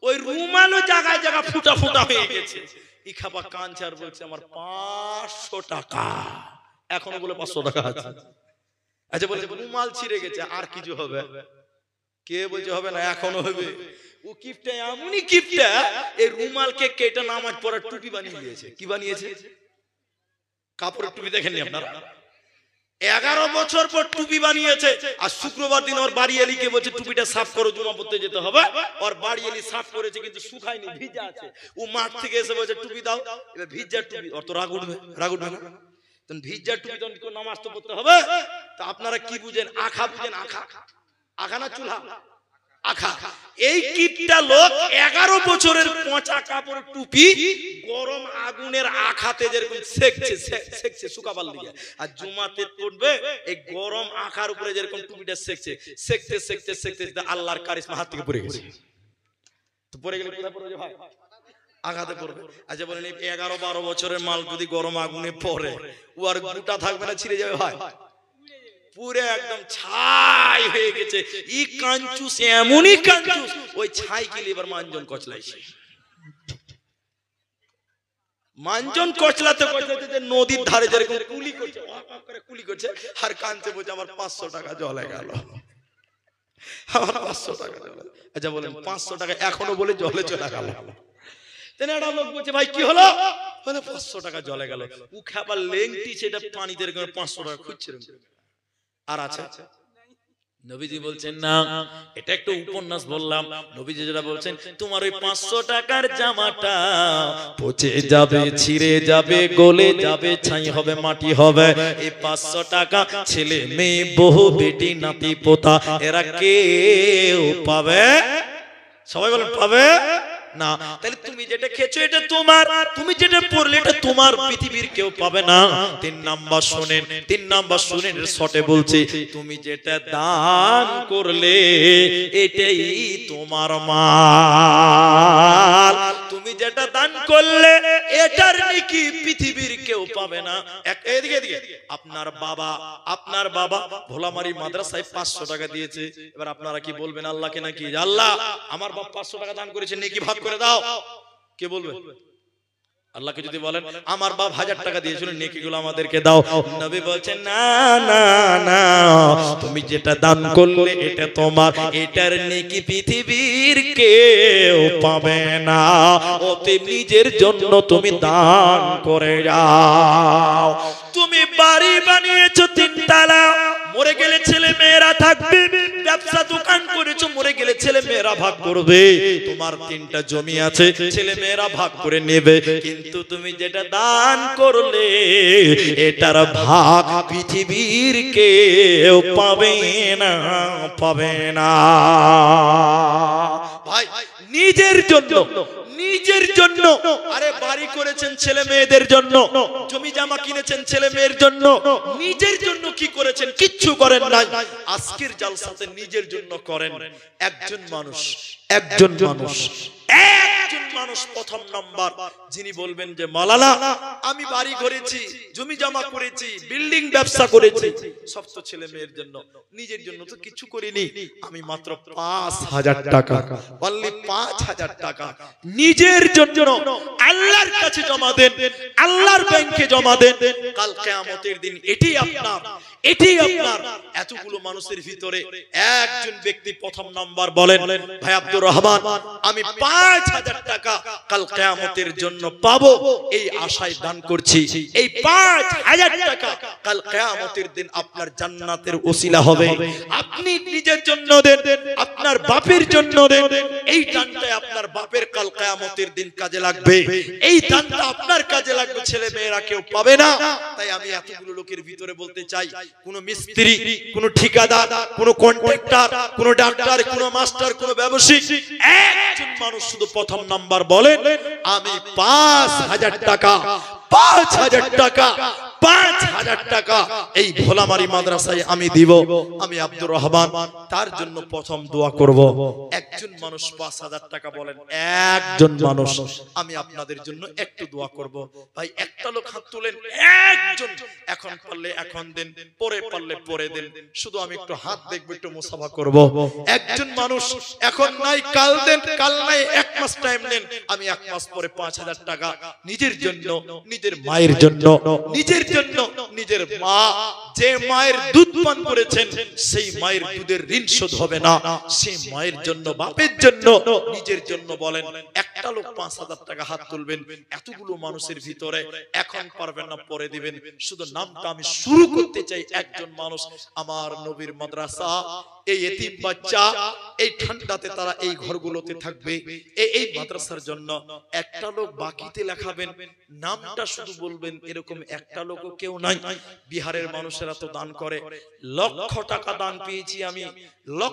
ওই রুমালও জায়গায় জায়গা ফুটা ফুটা হয়ে গেছে। ইখাপা কাঁদছে আর বলছে আমার 500 টাকা। এখনো বলে 500 টাকা আছে। আচ্ছা বলে রুমাল ছিঁড়ে গেছে, আর কিছু হবে? কে বলছে হবে না? এখনো হবে। ও কিপটা এমনই কিপটা, এই রুমালকে কেটে নামাজ পড়ার টুপি বানিয়ে দিয়েছে। কি বানিয়েছে? কাপড়ের টুপি দেখেননি আপনারা? 11 বছর পর টুপি বানিয়েছে। আর শুক্রবার দিন ওর বাড়ি এলিকে বলছে টুপিটা সাফ করো, জুমা পড়তে যেতে হবে। ওর বাড়ি এলি সাফ করেছে, কিন্তু শুকায়নি, ভিজা আছে। ও মাঠ থেকে এসে বলছে টুপি দাও। এবার ভিজা টুপি, ওর তো রাগ উঠবে, রাগ উঠবে না? ভিজা টুপি তো নামাজ তো পড়তে হবে। তা আপনারা কি বুঝেন? আখা বুঝেন? আখা, আখা না চুলা? আখা। এই কিপটা লোক 11 বছরের পচা কাপড় টুপি গরম আগুনের আখাতে যেরকম সেকছে সেকছে শুকাবার লিগে, আর জুমাতে পড়বে এই গরম আখার উপরে যেরকম টুপিটা সেকছে, সেকতে সেকতে সেকতে আল্লাহর কারিশমা হাত থেকে পড়ে গেছে। তো পড়ে গেলে কোথায় পড়বে ভাই? আঘাতে পড়বে। আচ্ছা বলেন, এই 11-12 বছরের মাল যদি গরম আগুনে পড়ে, ও আর গোটা থাকবে না, ছিঁড়ে যাবে ভাই? পুরো একদম ছাই হয়ে গেছে। ই কাঞ্জুস এমনই কাঞ্জুস, ওই ছাই গিলে এবার মানজন কচলাইছে। মানজন কচলাতে কচলাতে যে নদীর ধারে যেরকম কুলি করছে, কুলি করছে, আর কানতে বলছে আমার 500 টাকা জলে গেল, আমার 500 টাকা জলে। আচ্ছা বলেন 500 টাকা এখনো বলে জলে চলে গেল। একটা লোক বলছে ভাই কি হলো? বলে 500 টাকা জলে গেল। ও খাবার লেংটি সেটা পানিতে 500 টাকা খুঁজছে। আর আছে? নবীজি বলছেন না, এটা একটু উপন্যাস বললাম। নবীজি যেটা বলছেন, তোমার ওই 500 টাকার জামাটা পচে যাবে, ছিঁড়ে যাবে, গলে যাবে, ছাই হবে, মাটি হবে। এই 500 টাকা ছেলে মেয়ে, বহু বেটি, নাতি পোতা, এরা কেউ পাবে? সবাই বলেন পাবে না। তাহলে তুমি যেটা খেয়েছো এটা তোমার, তুমি যেটা পড়লে এটা তোমার, পৃথিবীর কেউ পাবে না। 3 নাম্বার শুনেন, 3 নাম্বার শুনেন, শর্টে বলছি, তুমি যেটা দান করলে এটাই তোমার মাল। তুমি যেটা দান করলে এটার নেকি পৃথিবীর কেউ পাবে না। এদিকে এদিকে আপনার বাবা ভোলামারি মাদ্রাসায় 500 টাকা দিয়েছে। এবার আপনারা কি বলবেন আল্লাহকে নাকি, আল্লাহ আমার বাপ 500 টাকা দান করেছে, নেকি ভাগ করে দাও? কে বলবে? আল্লাহকে যদি বলেন আমার বাপ 1000 টাকা দিয়েছিল, নেকিগুলো আমাদেরকে দাও, নবী বলছেন না না না, তুমি যেটা দান করলে এটা তোমার, এটার নেকি পৃথিবীর কেউ পাবে না। অতএব নিজের জন্য তুমি দান করে যাও। তুমি বাড়ি বানিয়েছো 3 তলা, মরে গেলে ছেলে মেয়েরা থাকবে, ব্যবসা দোকান করেছো করেছো, মরে গেলে ছেলে মেয়েরা ভাগ করবে। তোমার 3টা জমি আছে, ছেলে মেয়েরা ভাগ করে নেবে। কিন্তু তুমি যেটা দান করলে এটার ভাগ পৃথিবীর কেউ পাবে না, পাবে না। ভাই নিজের জন্য, নিজের জন্য, আরে বাড়ি করেছেন ছেলে মেয়েদের জন্য, জমি জামা কিনেছেন ছেলে মেয়ের জন্য, নিজের জন্য কি করেছেন? কিচ্ছু করেন নাই। আজকের জালসাতে নিজের জন্য করেন। একজন মানুষ, একজন মানুষ, একজন মানুষ প্রথম নাম্বার যিনি বলবেন যে মাওলানা আমি বাড়ি করেছি, জমি জমা করেছি, বিল্ডিং ব্যবসা করেছি, সব তো ছেলে মেয়ের জন্য, নিজের জন্য তো কিছু করিনি। আমি মাত্র 5000 টাকা, বললি 5000 টাকা নিজের জন্য আল্লাহর কাছে জমা দেন, আল্লাহর ব্যাংকে জমা দেন। কাল কিয়ামতের দিন এটি আপনার, এটি আপনার। এতগুলো মানুষের ভিতরে একজন ব্যক্তি প্রথম নাম্বার বলেন ভাই আব্দুর রহমান আমি 5000 টাকা কাল কিয়ামতের জন্য পাবো, এই আশায় দান করছি। এই 5000 টাকা কাল কিয়ামতের দিন আপনার জান্নাতের ওসিলা হবে। আপনি নিজের জন্য দেন, আপনার বাপের জন্য দেন। এই দানটা আপনার বাপের কাল কিয়ামতের দিন কাজে লাগবে, এই দানটা আপনার কাজে লাগবে। ছেলে মেয়েরা কেউ পাবে না। তাই আমি এতগুলো লোকের ভিতরে বলতে চাই, কোন মিস্ত্রি, কোন ঠিকাদার, কোন কন্ট্রাক্টর, কোন ডাক্তার, কোন মাস্টার, কোন ব্যবসায়ী, একজন মানুষ শুধু প্রথম নাম্বার বলেন আমি 5000 টাকা, 5000 টাকা, 5000 টাকা এই ভোলামারি মাদ্রাসায় আমি দিব। আমি আব্দুর রহমান তার জন্য প্রথম দোয়া করব। একজন মানুষ 5000 টাকা বলেন, একজন মানুষ। আমি আপনাদের জন্য একটু দোয়া করব। ভাই একটা লোক হাত তুলেন, একজন। এখন পারলে এখন দেন, পরে পারলে পরে দেন। শুধু আমি একটু হাত দেখব, একটু মুসাফা করব। একজন মানুষ এখন নাই কাল দেন, কাল নাই 1 মাস টাইম নেন। আমি 1 মাস পরে 5000 টাকা নিজের জন্য, নিজের মায়ের জন্য, নিজের জন্য, নিজের মা যে মায়ের দুধ পান করেছেন সেই মায়ের দুধের ঋণ শোধ হবে না, সেই মায়ের জন্য, বাপের জন্য, নিজের জন্য বলেন। একটা লোক 5000 টাকা হাত তুলবেন। এতগুলো মানুষের ভিতরে এখন পারবেন না, পরে দিবেন। শুধু নামটা আমি শুরু করতে চাই। একজন মানুষ আমার নবীর মাদ্রাসা, এই এতিম বাচ্চা এই ঠান্ডাতে তারা এই ঘরগুলোতে থাকবে, এই মাদ্রাসার জন্য একটা লোক বাকিতে লেখাবেন, নামটা শুধু বলবেন। এরকম একটা লোকও কেউ নাই। বিহারের মানুষেরা তো দান করে, লক্ষ টাকা দান পেয়েছি আমি, লাখ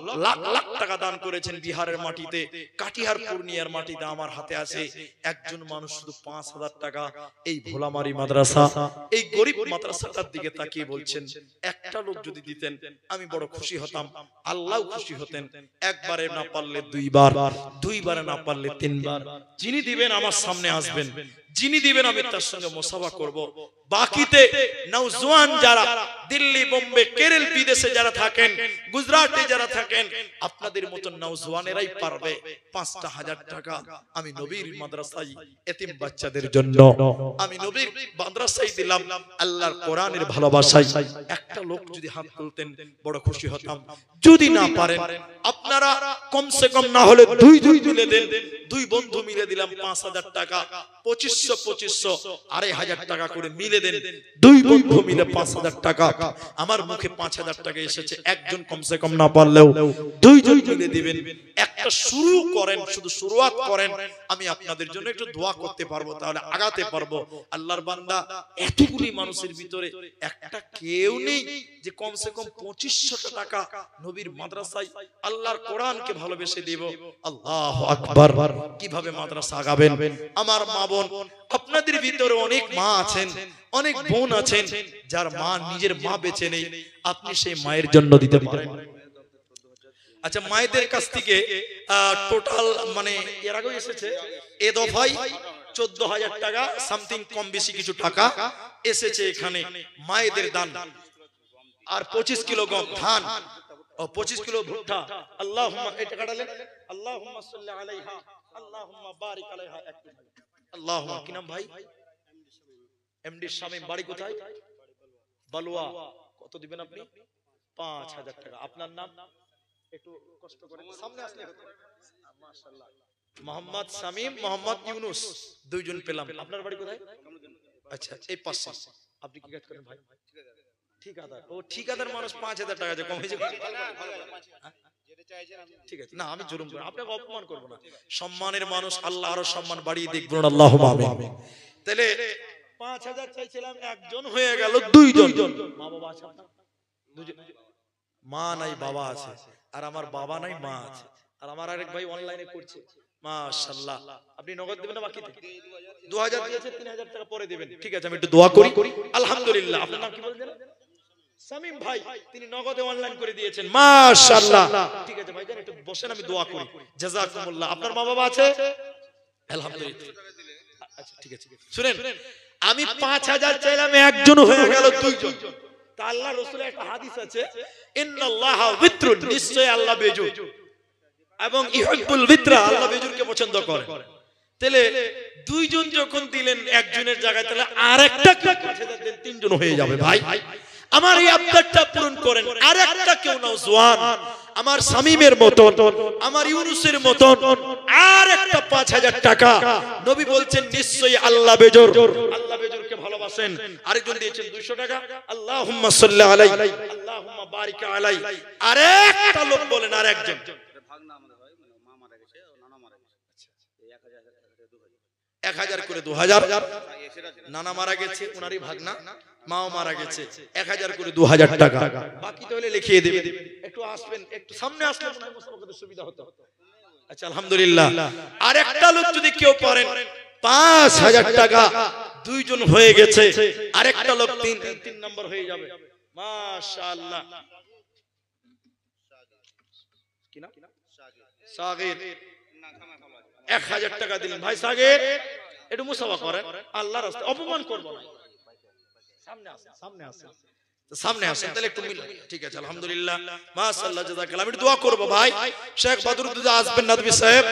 লাখ টাকা দান করেছেন বিহারের মাটিতে, কাটিহার পূর্ণিয়ার মাটিতে আমার হাতে আছে। একজন মানুষ শুধু 5000 টাকা এই ভোলামারি মাদ্রাসা, এই গরিব মাদ্রাসাটার দিকে তাকিয়ে বলছেন একটা লোক যদি দিতেন আমি বড় খুশি হতাম, আল্লাহ খুশি হতেন। একবারে না পারলে দুইবার, দুইবারে না পারলে 3 বার। যিনি দিবেন আমার সামনে আসবেন, যিনি দিবেন আমি তার সঙ্গে মুসাফা করব। বাকিতে নওজওয়ান যারা দিল্লি, বোম্বে, কেরল, বিদেশে যারা থাকেন, গুজরাটে যারা থাকেন, আপনাদের মতন নওজওয়ানেরাই পারবে 5000 টাকা আমি নবীর মাদ্রাসায় এতিম বাচ্চাদের জন্য, আমি নবীর মাদ্রাসায় দিলাম আল্লাহর কোরআনের ভালোবাসায়। একটা লোক যদি হাত তুলতেন বড় খুশি হতাম। যদি না পারেন আপনারা কমসে কম না হলে 2 মিলে দেন, 2 বন্ধু মিলে দিলাম 5000 টাকা, 2500 2500 2500 টাকা করে মিলে দেন। 2 বন্ধু মিলে 5000 টাকা। আমার মুখে 5000 টাকা এসেছে। একজন কমসে কম না পারলেও 2 জন মিলে দিবেন। একটা শুরু করেন, শুধু শুরুয়াত করেন। আমি আপনাদের জন্য একটু দোয়া করতে পারবো, তাহলে আগাতে পারবো। আল্লাহর বান্দা এতগুলি মানুষের ভিতরে একটা কেউ নেই যে কমসে কম 2500 টাকা নবীর মাদ্রাসায় আল্লাহর কোরআনকে ভালোবেসে দেব। আল্লাহু আকবার। কিভাবে মাদ্রাসা আগাবেন? আমার মা বোন, আপনাদের ভিতরে অনেক মা আছেন, অনেক বোন আছেন যার মা, নিজের মা বেঁচে নেই। আপনি সেই মায়ের জন্য দিতে পারেন। আচ্ছা, মায়েদের কাছ থেকে টোটাল মানে এর আগে এসেছে এ দফায় 14000 টাকা সামথিং, কম বেশি কিছু টাকা এসেছে এখানে মায়েদের দান। আর 25 কিলো গম ধান ও 25 কিলো ভুট্টা। আল্লাহুম্মা, এই টাকাটা লেন। আল্লাহুম্মা সাল্লি আলাইহা, আল্লাহুম্মা বারিক আলাইহা। আল্লাহুম্মা, কি নাম ভাই? এমডি শামীম। বাড়ি কোথায়? বালুয়া। কত দিবেন আপনি? 5000 টাকা। আপনার নাম? একটু কষ্ট করে সামনে আসলে হতো। মাশাআল্লাহ, মোহাম্মদ শামীম, মোহাম্মদ ইউনুস, 2 জন পেলাম। আপনার বাড়ি কোথায়? আচ্ছা, এই পাশে। আপনি কি কাজ করেন ভাই? ঠিকাদার। ও ঠিকাদার মানুষ 5000 টাকা যে কম হয়েছে। ঠিক আছে, না আমি জুলুম করব, আপনাকে অপমান করব না। সম্মানের মানুষ, আল্লাহ আরো সম্মান বাড়িয়ে দিক, বলুন আল্লাহুম্মা আমিন। তাহলে 5000 চাইছিলাম, একজন হয়ে গেল দুইজন। মা বাবা আছে আপনার? দুজন। মা নাই বাবা আছে, আর আমার বাবা নাই মা আছে, আর আমার আরেক ভাই অনলাইনে করছে। মাশাআল্লাহ। আপনি নগদ দিবেন না বাকি? 2000 দিয়েছে, 3000 টাকা পরে দিবেন। ঠিক আছে, আমি একটু দোয়া করি। আলহামদুলিল্লাহ। আপনার নাম কি বলছেন? সামিম ভাই, তিনি নগদে অনলাইন করে দিয়েছেন। মাশাআল্লাহ। ঠিক আছে ভাইজান, একটু বসেন, আমি দোয়া করি। জাযাকুমুল্লাহ। আপনার মা বাবা আছে? আলহামদুলিল্লাহ। আচ্ছা ঠিক আছে, শুনেন, আমি 5000 চাইলাম, একজন হয়ে গেল দুইজন। তা আল্লাহ রাসূলের একটা হাদিস আছে, ইন্নাল্লাহা বিত্রুন, নিশ্চয় আল্লাহ বেজুর, এবং ইহুব্বুল বিত্রা, আল্লাহ বেজুরকে পছন্দ করে। তাহলে দুইজন যখন দিলেন একজনের জায়গায়, তাহলে আরেকটা 5000 দেন, তিনজন হয়ে যাবে। ভাই আমার এই আবদারটা পূরণ করেন। আরেকটা কেউ নাও জওয়ান, আমার শামীমের মতন, আমার ইউনুসের মতন, আরেকটা 5000 টাকা। নবী বলছেন নিশ্চয়ই আল্লাহ বেজুর, আল্লাহ বেজুরকে ভালোবাসেন। আরেকজন দিয়েছেন 200 টাকা, আল্লাহুম্মা সাল্লি আলাইহি, আল্লাহুম্মা বারিক আলাইহি। আরেকটা লোক বলেন, আরেকজন ভাগনা আমাদের হয়, মানে মা মারা গেছে, নানা মারা গেছে, 1000 করে 2000, নানা মারা গেছে, উনারই ভাগনা, মাও মারা গেছে, 1000 করে 2000 টাকা। বাকি তাহলে লিখিয়ে দেবে। একটু আসবেন, একটু সামনে আসলে মনে হয় মুসাফাকাতের সুবিধা হতো। আচ্ছা আলহামদুলিল্লাহ। আরেকটা লোক যদি কেউ পারেন, 5000 টাকা, দুইজন হয়ে গেছে। আরেকটা লোক তিন নাম্বার হয়ে যাবে। মাশাআল্লাহ। কি নাম? সাগির। 1000 টাকা দিলেন। ভাই সাগির, একটু মুসাফা করেন, আল্লাহর রাস্তায়, অপমান করব না। সামনে আসেন, সামনে আসেন, সামনে আসেন, তাহলে একটু মিল। ঠিক আছে আলহামদুলিল্লাহ, মাশাআল্লাহ, জাযাকাল্লাহ। আমি একটু দোয়া করব। ভাই শেখ বদরুদ্দোজা আসবেন নদভী সাহেব।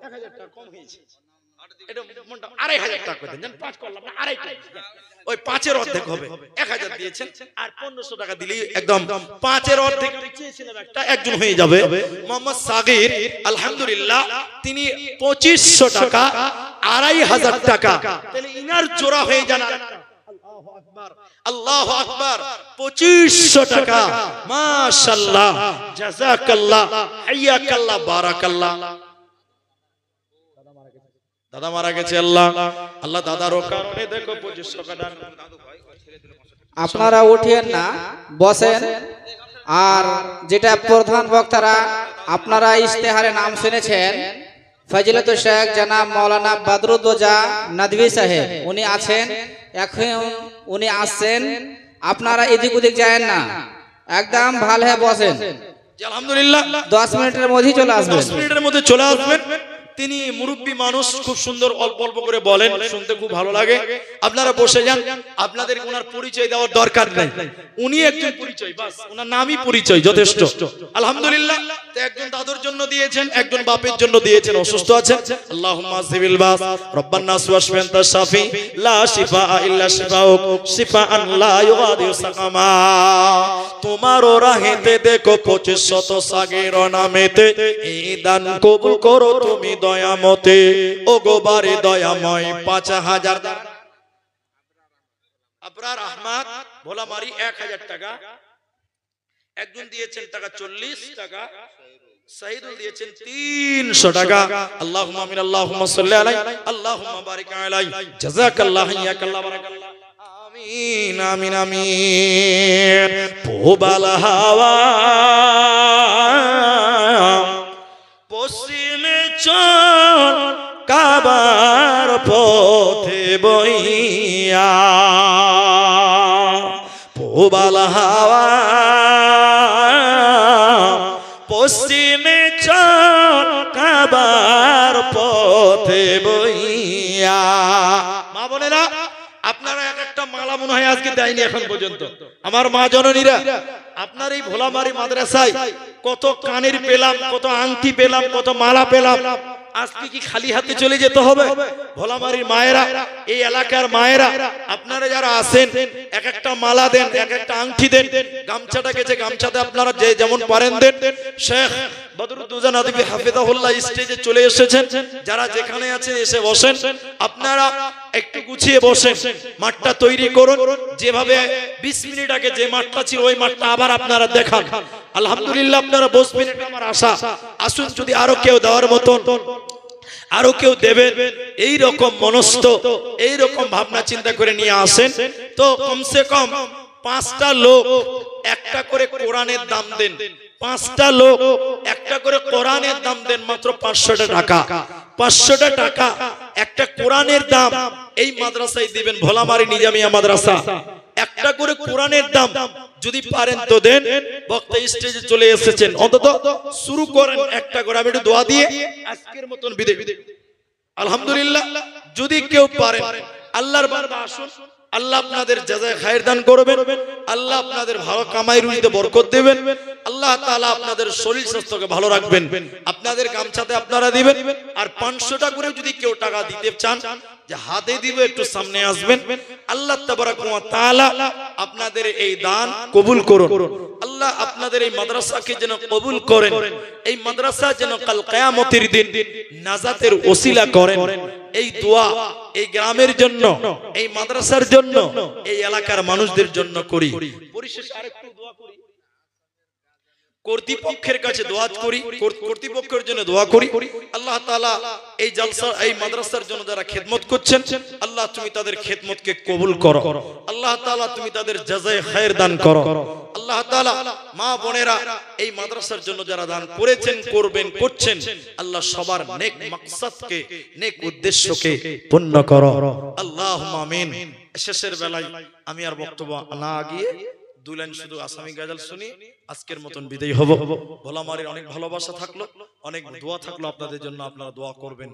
1000 টাকা কম হয়েছে, এটা মনটা 2500 টাকা করে দেন। 5 করলাম না, 2.5, ওই 5 এর অর্ধেক হবে। 1000 দিয়েছেন, আর 1500 টাকা দিলেই একদম 5 এর অর্ধেক। আমি চেয়েছিলাম একটা, একজন হয়ে যাবে। মোহাম্মদ সাগির, আলহামদুলিল্লাহ, তিনি 2500 টাকা, 2500 টাকা। তাহলে ইনার জোড়া হয়ে যান। আল্লাহু আকবার। 2500 টাকা। মাশাআল্লাহ, জাযাকাল্লাহ, হাইয়াকাল্লাহ, বারাকাল্লাহ। দাদা মারা গেছে, আল্লাহ আল্লাহ দাদারও কারণে দেখো 2500 টাকা দান। আপনারা উঠিয়েন না, বসেন। আর যেটা প্রধান বক্তারা, আপনারা ইশতেহারে নাম শুনেছেন, ফজিলতুল শেখ জনাব মাওলানা বদরুদ্দোজা নদভী সাহেব, উনি আছেন, এখন উনি আসছেন। আপনারা এদিক ওদিক যায়েন না, একদম ভালো হয়ে বসেন। আলহামদুলিল্লাহ, 10 মিনিটের মধ্যেই চলে আসবেন। 10 মিনিটের মধ্যে চলে আসবেন। তিনি মুরব্বী মানুষ, খুব সুন্দর অল্প অল্প করে বলেন, শুনতে খুব ভালো লাগে। আপনারা বসে যান, আপনাদের ওনার পরিচয় দেওয়ার দরকার নাই, উনি একজন পরিচয়, বাস ওনার নামই পরিচয়, যথেষ্ট। আলহামদুলিল্লাহ। তো একজন দাদুর জন্য দিয়েছেন, একজন বাপের জন্য দিয়েছেন, অসুস্থ আছেন। আল্লাহুম্মা যিবিল বাস রব্বান নাস ওয়াশফি আনতা শাফি লা শিফা ইল্লা শিফাউক শিফাআন লা ইউগাদিরু সাকামা। তোমার রাহেতে দেখো 2500 সাগির নামেতে, এই দান কবুল করো তুমি দয়ামতে, ও গোবারে দয়াময়। 5000 আবরার আহমদ ভোলামারি 1000 টাকা, একজন দিয়েছেন টাকা 40 টাকা, শহীদুল দিয়েছেন 300 টাকা। আল্লাহুম্মা আমিন, আল্লাহুম্মা সাল্লি আলাইহি, আল্লাহুম্মা বারিক আলাইহি, জাযাকাল্লাহ, হাইয়াকাল্লাহ, বারাকাল্লাহ। আমিন আমিন আমিন। পোবাল হাওয়া পশ্চিমে চল, কাবার পথে বইয়া, পোবাল হাওয়া পশ্চিমে চল, কাবার পথে বইয়া। মা বোনেরা, আপনারা একটা মালা মনে হয় আজকে দেয়নি এখন পর্যন্ত। আমার মা জননীরা, আপনার এই ভোলামারি মাদ্রাসায় কত কানের পেলাম, কত আংটি পেলাম, কত মালা পেলাম। আজকে কি খালি হাতে চলে যেতে হবে? ভোলামারির মায়েরা, এই এলাকার মায়েরা, আপনারা যারা আছেন, এক একটা মালা দেন, এক একটা আংটি দেন। গামছাটা গেছে, গামছাতে আপনারা যে যেমন পারেন দেন। শেখ বদরুদ্দোজা নদভী হাফিজাহুল্লাহ স্টেজে চলে এসেছেন, যারা যেখানে আছেন এসে বসেন। আপনারা একটু গুছিয়ে বসেন, মাঠটা তৈরি করুন। যেভাবে 20 মিনিট আগে যে মাঠটা ছিল ওই মাঠটা আবার আপনারা দেখান। আলহামদুলিল্লাহ আপনারা বসবেন, এটা আমার আশা। আসুন, যদি আরো কেউ দেওয়ার মতন আরো কেউ দেবেন এই রকম মনস্থ, এই রকম ভাবনা চিন্তা করে নিয়ে আসেন, তো কমসে কম 5টা লোক একটা করে কোরআনের দাম দেন। 5টা লোক একটা করে কোরআনের দাম দেন, মাত্র 500 টাকা। 500 টাকা একটা কোরআনের দাম এই মাদ্রাসায় দিবেন, ভোলামারি নিজামিয়া মাদ্রাসা। একটা করে কোরআনের দাম যদি পারেন তো দেন। বক্তা স্টেজে চলে এসেছেন, অন্তত শুরু করেন একটা করে। আমি একটু দোয়া দিয়ে আজকের মতন বিদায়। আলহামদুলিল্লাহ, যদি কেউ পারেন আল্লাহর বান্দা আসুন, আল্লাহ আপনাদের জাযায়ে খায়ের দান করবেন, আল্লাহ আপনাদের ভালো কামাই রুজিতে বরকত দেবেন, আল্লাহ তাআলা আপনাদের শরীর স্বাস্থ্যকে ভালো রাখবেন। আপনাদের গামছাতে আপনারা দিবেন। আর 500 টাকা করে যদি কেউ টাকা দিতে চান, যে হাতে দিব একটু সামনে আসবেন। আল্লাহ তাবারাক ওয়া তাআলা আপনাদের এই দান কবুল করুন। আল্লাহ আপনাদের এই মাদ্রাসাকে যেন কবুল করেন, এই মাদ্রাসা যেন কাল কিয়ামতের দিন নাজাতের ওসিলা করেন। এই দোয়া এই গ্রামের জন্য, এই মাদ্রাসার জন্য, এই এলাকার মানুষদের জন্য করি। পরিশেষে আরেকটু দোয়া করি, কর্তৃপক্ষের কাছে দোয়া করি, কর্তৃপক্ষের জন্য দোয়া করি। আল্লাহ তাআলা এই জলসা এই মাদ্রাসার জন্য যারা খেদমত করছেন, আল্লাহ তুমি তাদের খেদমতকে কবুল করো। আল্লাহ তাআলা তুমি তাদের জাযায়ে খায়ের দান করো। আল্লাহ তাআলা মা বোনেরা এই মাদ্রাসার জন্য যারা দান করেছেন, করবেন, করছেন, আল্লাহ সবার নেক মাকসাদকে, নেক উদ্দেশ্যকে পূর্ণ করো। আল্লাহুম্মা আমিন। শেষের বেলায় আমি আর বক্তব্য না গিয়ে 2 লাইন শুধু আসামি গাজাল শুনি আজকের মতন বিদায় হব। ভোলামারির অনেক ভালোবাসা থাকলো, অনেক দোয়া থাকলো আপনাদের জন্য, আপনারা দোয়া করবেন।